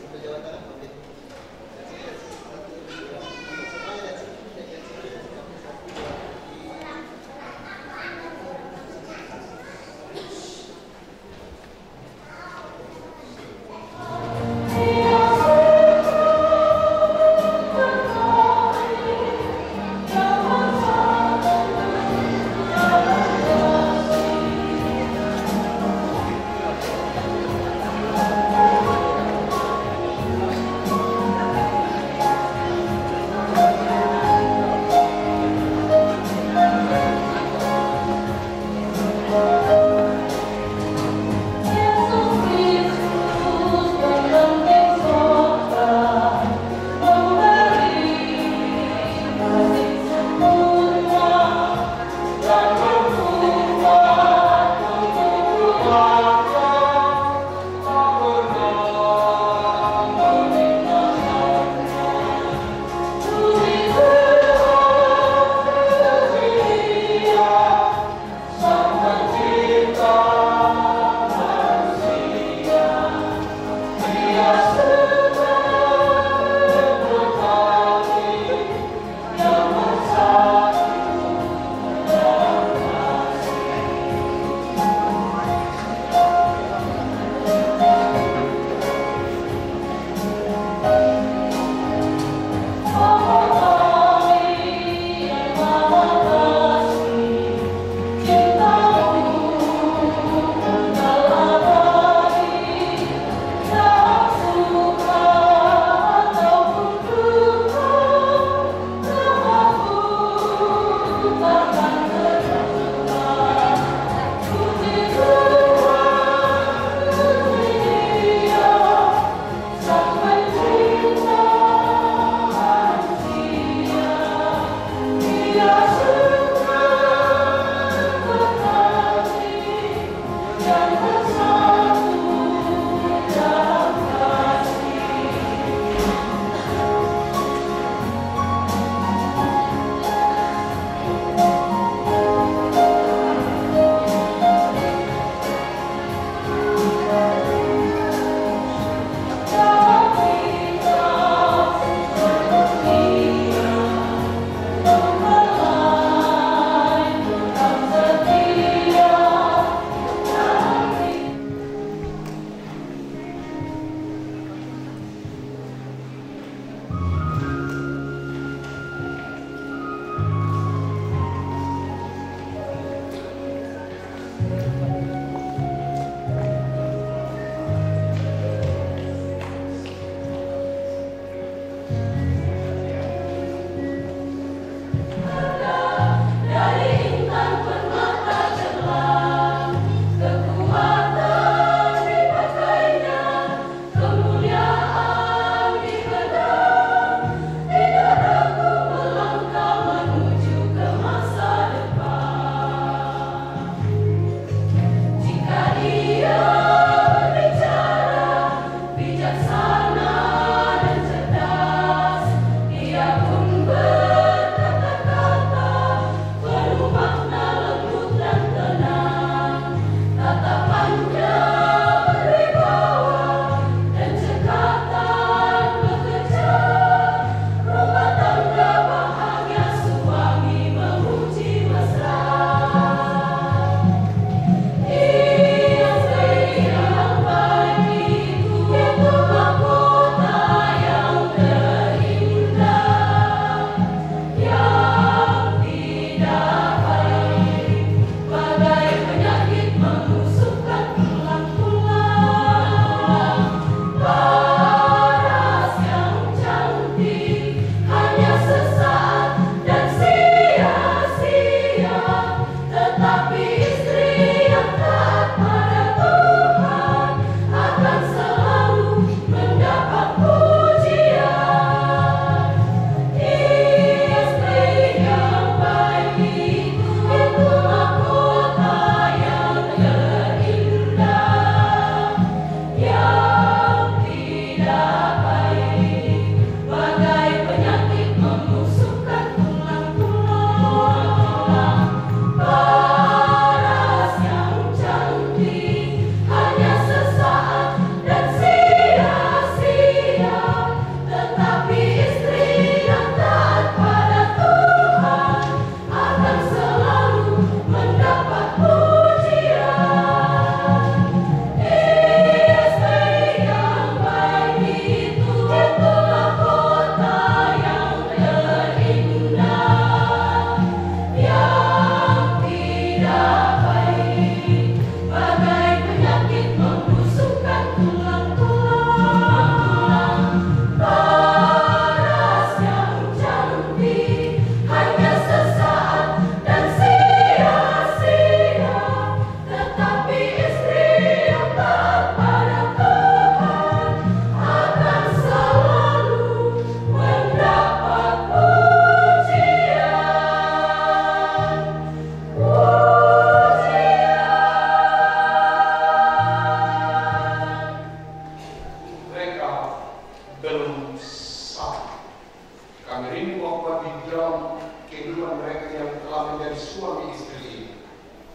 suami istri.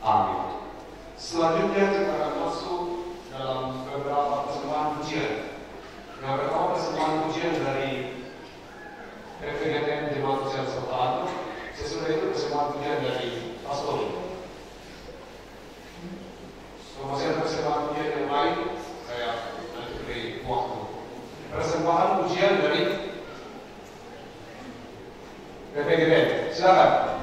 Amin. Selanjutnya kita akan masuk dalam beberapa persembahan pujian. Yang pertama persembahan pujian dari PPGTM Jemaat Sosial Sertaan. Sesudah itu persembahan pujian dari Pastori. Masih ada persembahan pujian yang lain, saya nanti beri waktu. Persembahan pujian dari PPGTM. Silakan.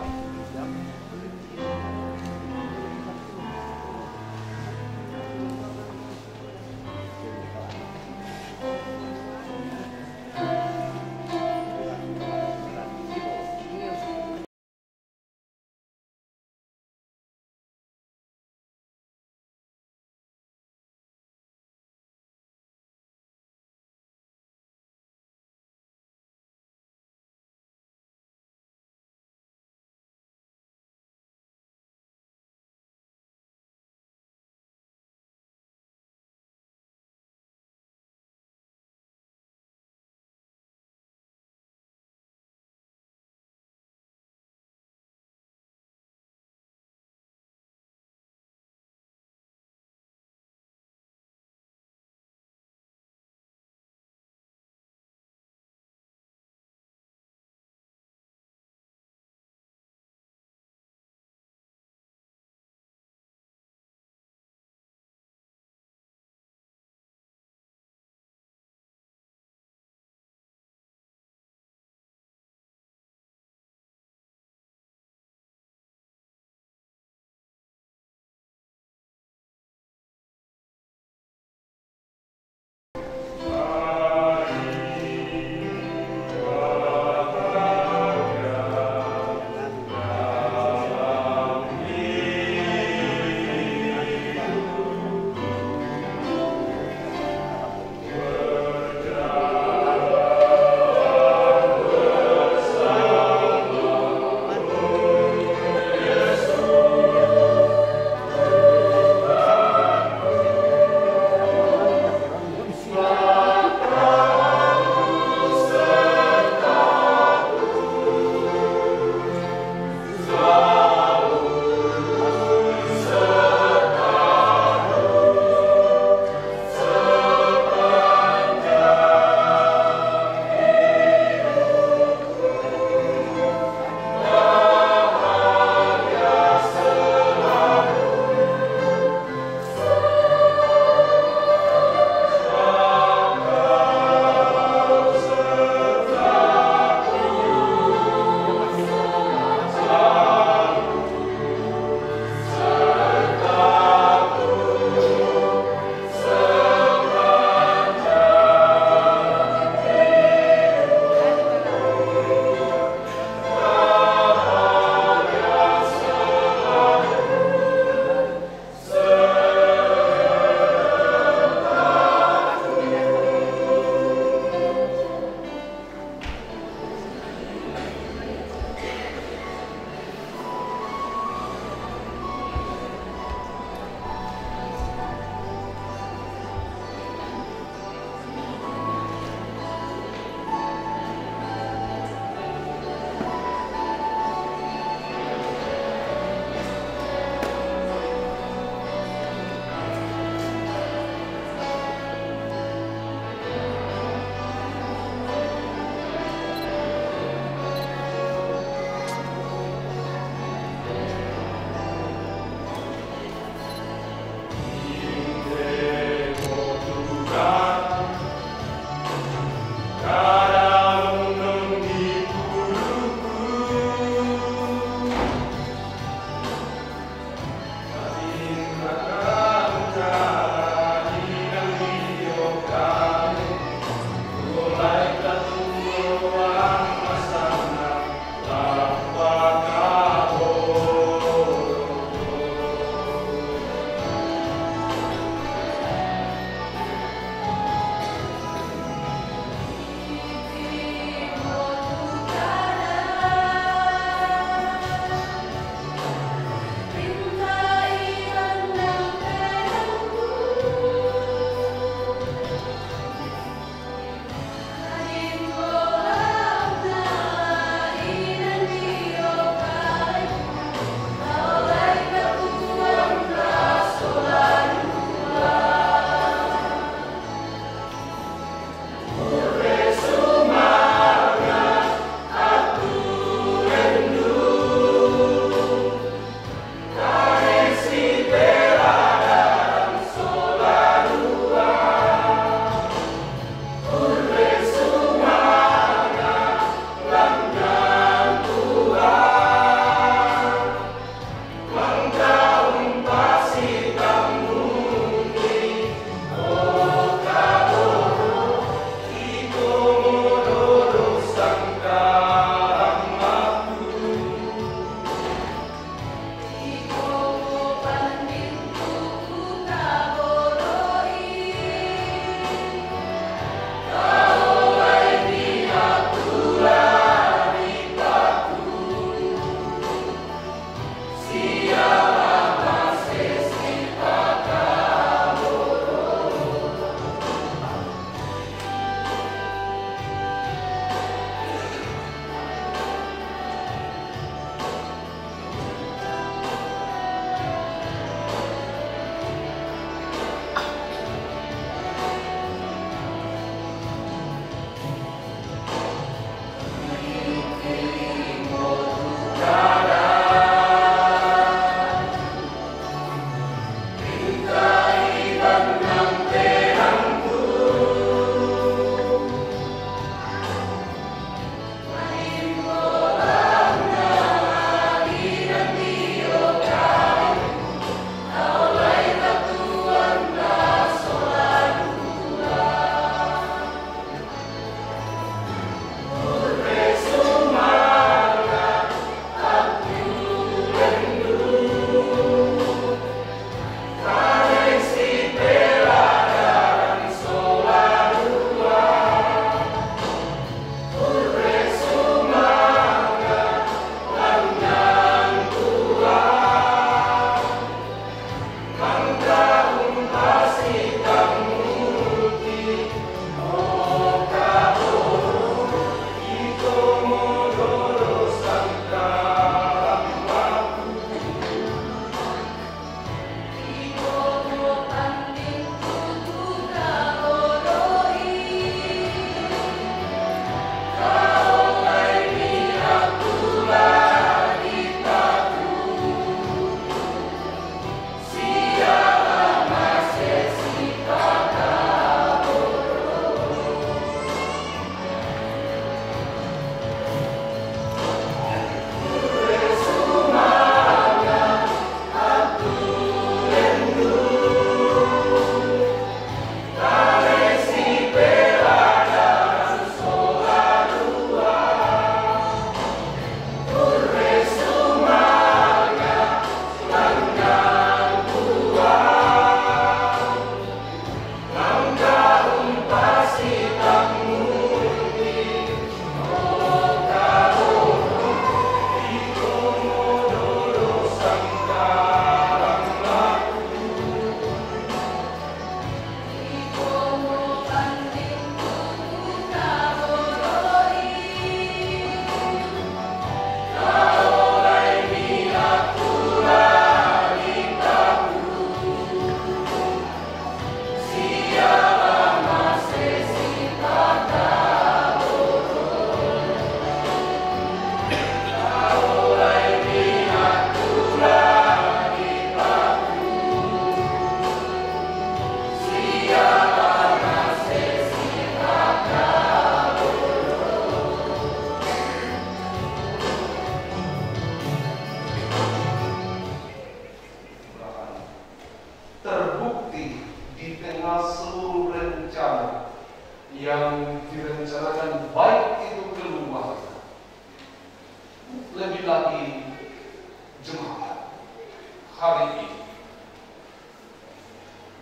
hari ini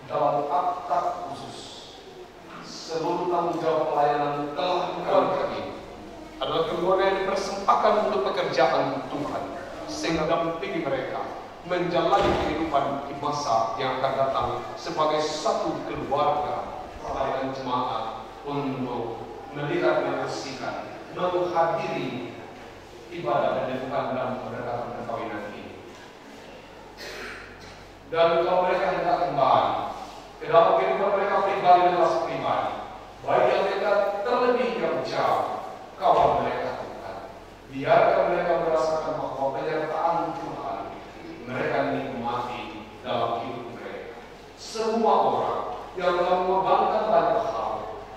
dalam akta khusus seluruh tanggung jawab pelayanan telah keluarga ini adalah keluarga yang dipersembahkan untuk pekerjaan Tuhan sehingga dampingi mereka menjalani kehidupan di masa yang akan datang sebagai satu keluarga pelayanan jemaat untuk melihat, menyaksikan, menghadiri ibadah dan dilakukan dalam pendekatan perkawinan ini. Dan kalau mereka hendak kembali ke dalam kehidupan mereka pribadi dan kelas pribadi, baik yang dekat terlebih yang jauh, kawal mereka Tuhan. Biarkan mereka merasakan bahwa penyertaan Tuhan mereka nikmati dalam hidup mereka. Semua orang yang telah mengorbankan banyak hal,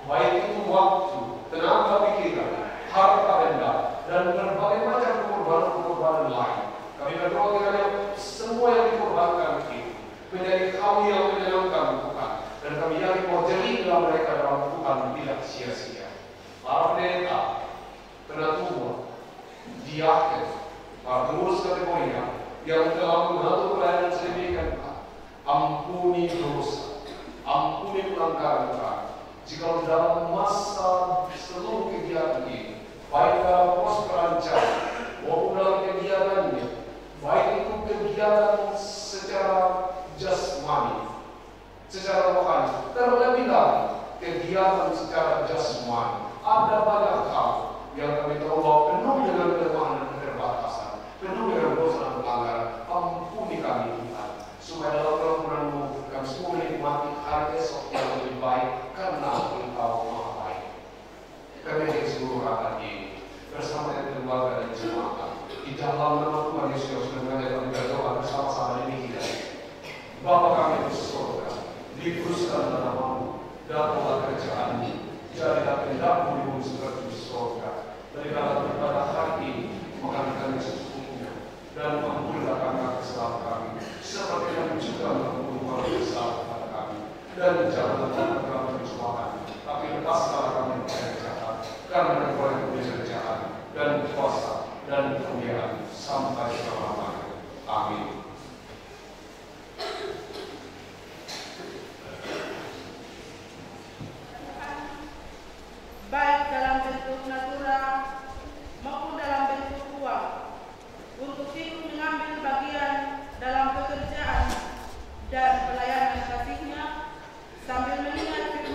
baik itu waktu, tenaga pikiran, harta benda, dan berbagai macam pengorbanan lain. Kami berdoa kiranya semua yang dikorbankan itu menjadi kami yang menyenangkan Tuhan, dan kami yakin bahwa jerih dalam mereka dalam Tuhan tidak sia-sia. Para pendeta, penatua, diaken, para pengurus kategorinya yang telah mengatur pelayanan sedemikian Tuhan, ampuni dosa, ampuni pelanggaran Tuhan. Jika dalam masa seluruh kegiatan ini, baik dalam proses perancangan maupun dalam kegiatannya, baik itu kegiatan secara jasmani, secara rohani, terlebih lagi kegiatan secara jasmani, ada banyak hal yang kami tahu bahwa penuh dengan kelemahan dan keterbatasan, penuh dengan dosa dan pelanggaran. Ampuni kami Tuhan, supaya dalam kelemburan-Mu kami semua menikmati hari esok yang lebih baik karena Engkau Maha Baik. Kami di seluruh rakyat ini bersama dengan keluarga dan jemaat di dalam nama Tuhan Yesus dengan kami berdoa bersama-sama ini kita. Bapa kami di surga, dikuduskanlah nama-Mu, datanglah kerajaan-Mu, jadilah kehendak-Mu di bumi seperti di surga. Berikanlah ibadah hari ini makanan kami secukupnya, dan ampunilah kami kesalahan kami, seperti yang juga mengampuni kesalahan kami, dan janganlah kami bercobaan, tapi lepaskanlah kami dari jahat, karena Engkau yang punya jahat dan kuasa dan kemuliaan sampai selama-lamanya. Amin. Baik dalam bentuk natural maupun dalam bentuk uang, untuk ikut mengambil bagian dalam pekerjaan dan pelayanan kasihnya sambil mengingat firman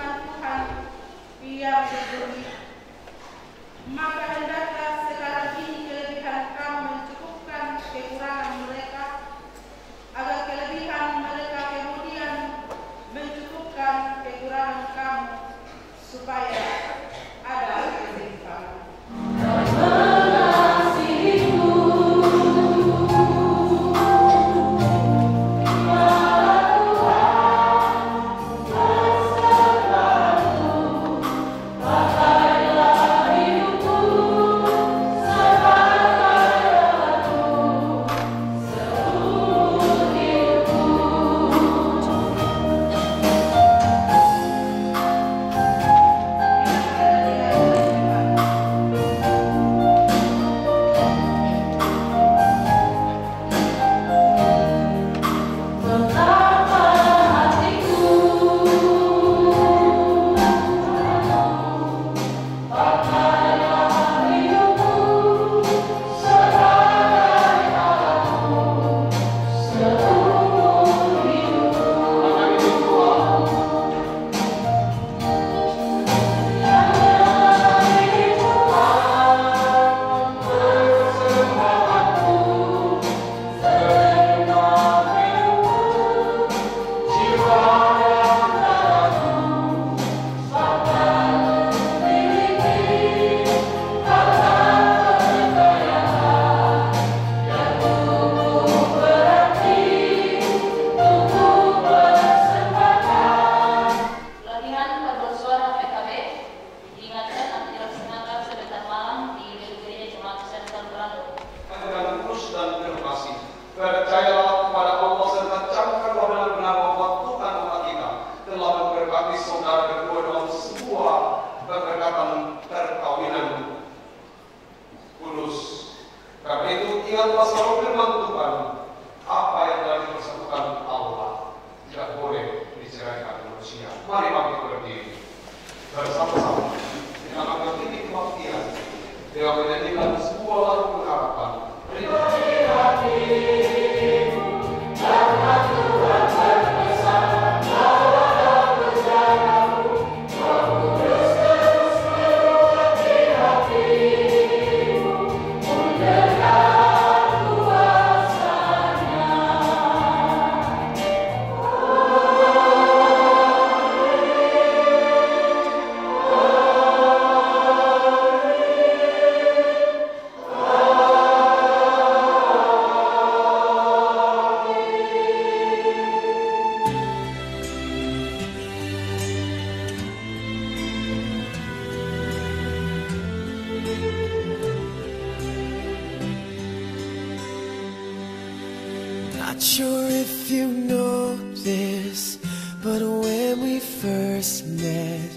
Not sure if you know this, but when we first met,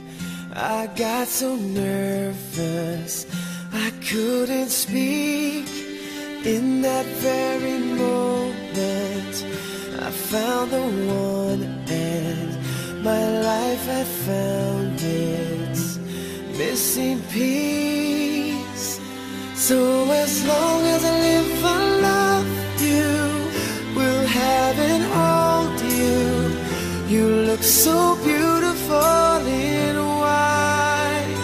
I got so nervous I couldn't speak. In that very moment I found the one, and my life had found its missing piece. So as long as I live, I love you, will have and hold you. You look so beautiful in white,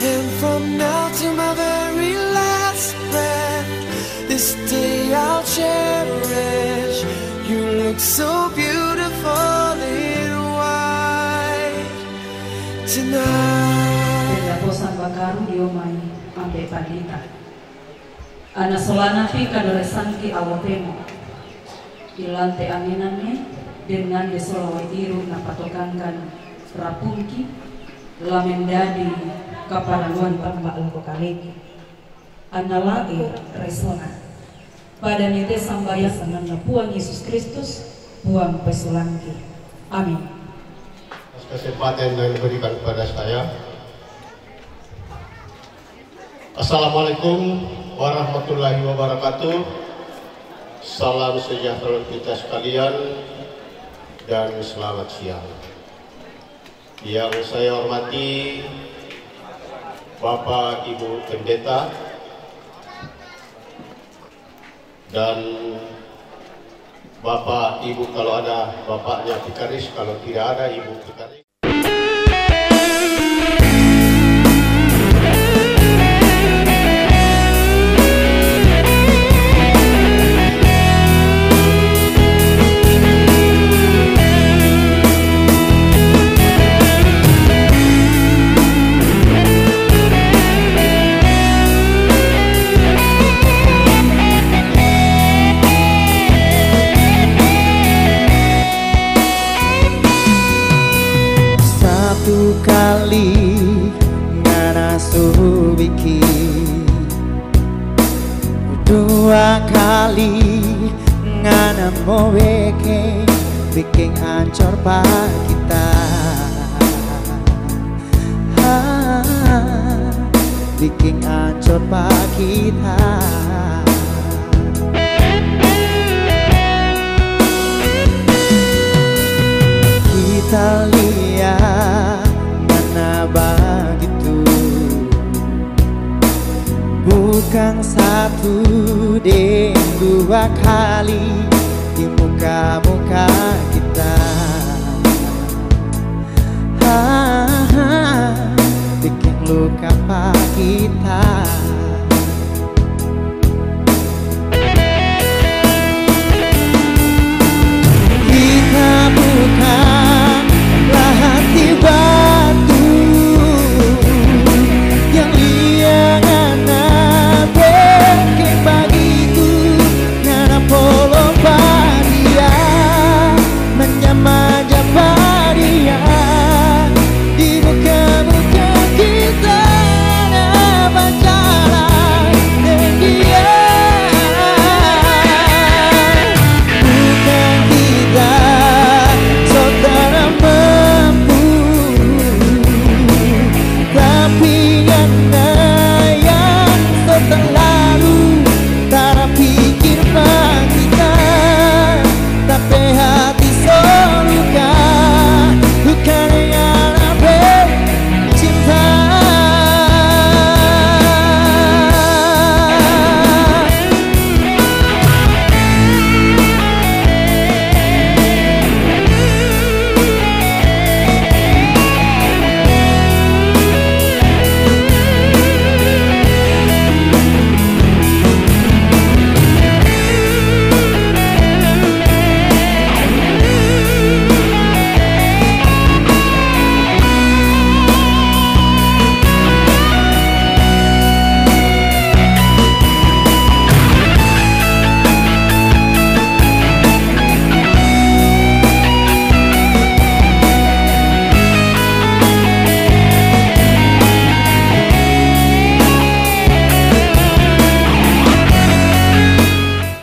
and from now to my very last breath, this day I'll cherish. You look so beautiful in white tonight. Bosan bakaru diomai ambe padita. Ana solana fi kadoresanki awatemo. Ilante aminannya dengan desolawairu napatokankan rapungki lamendadi kaparaluan tambak lako kaliki. Ana lagi resona. Pada nite sambaya sanana puang Yesus Kristus puang pesulangki. Amin. Kesempatan yang diberikan kepada saya. Assalamualaikum warahmatullahi wabarakatuh. Salam sejahtera kita sekalian dan selamat siang. Yang saya hormati Bapak Ibu Pendeta dan Bapak Ibu, kalau ada bapaknya vikaris, kalau tidak ada Ibu vikaris. Kali ngana subiki, dua kali ngana mau bikin hancur pak kita, bikin hancur pak kita. Kita lihat mana begitu, bukan satu dan dua kali di muka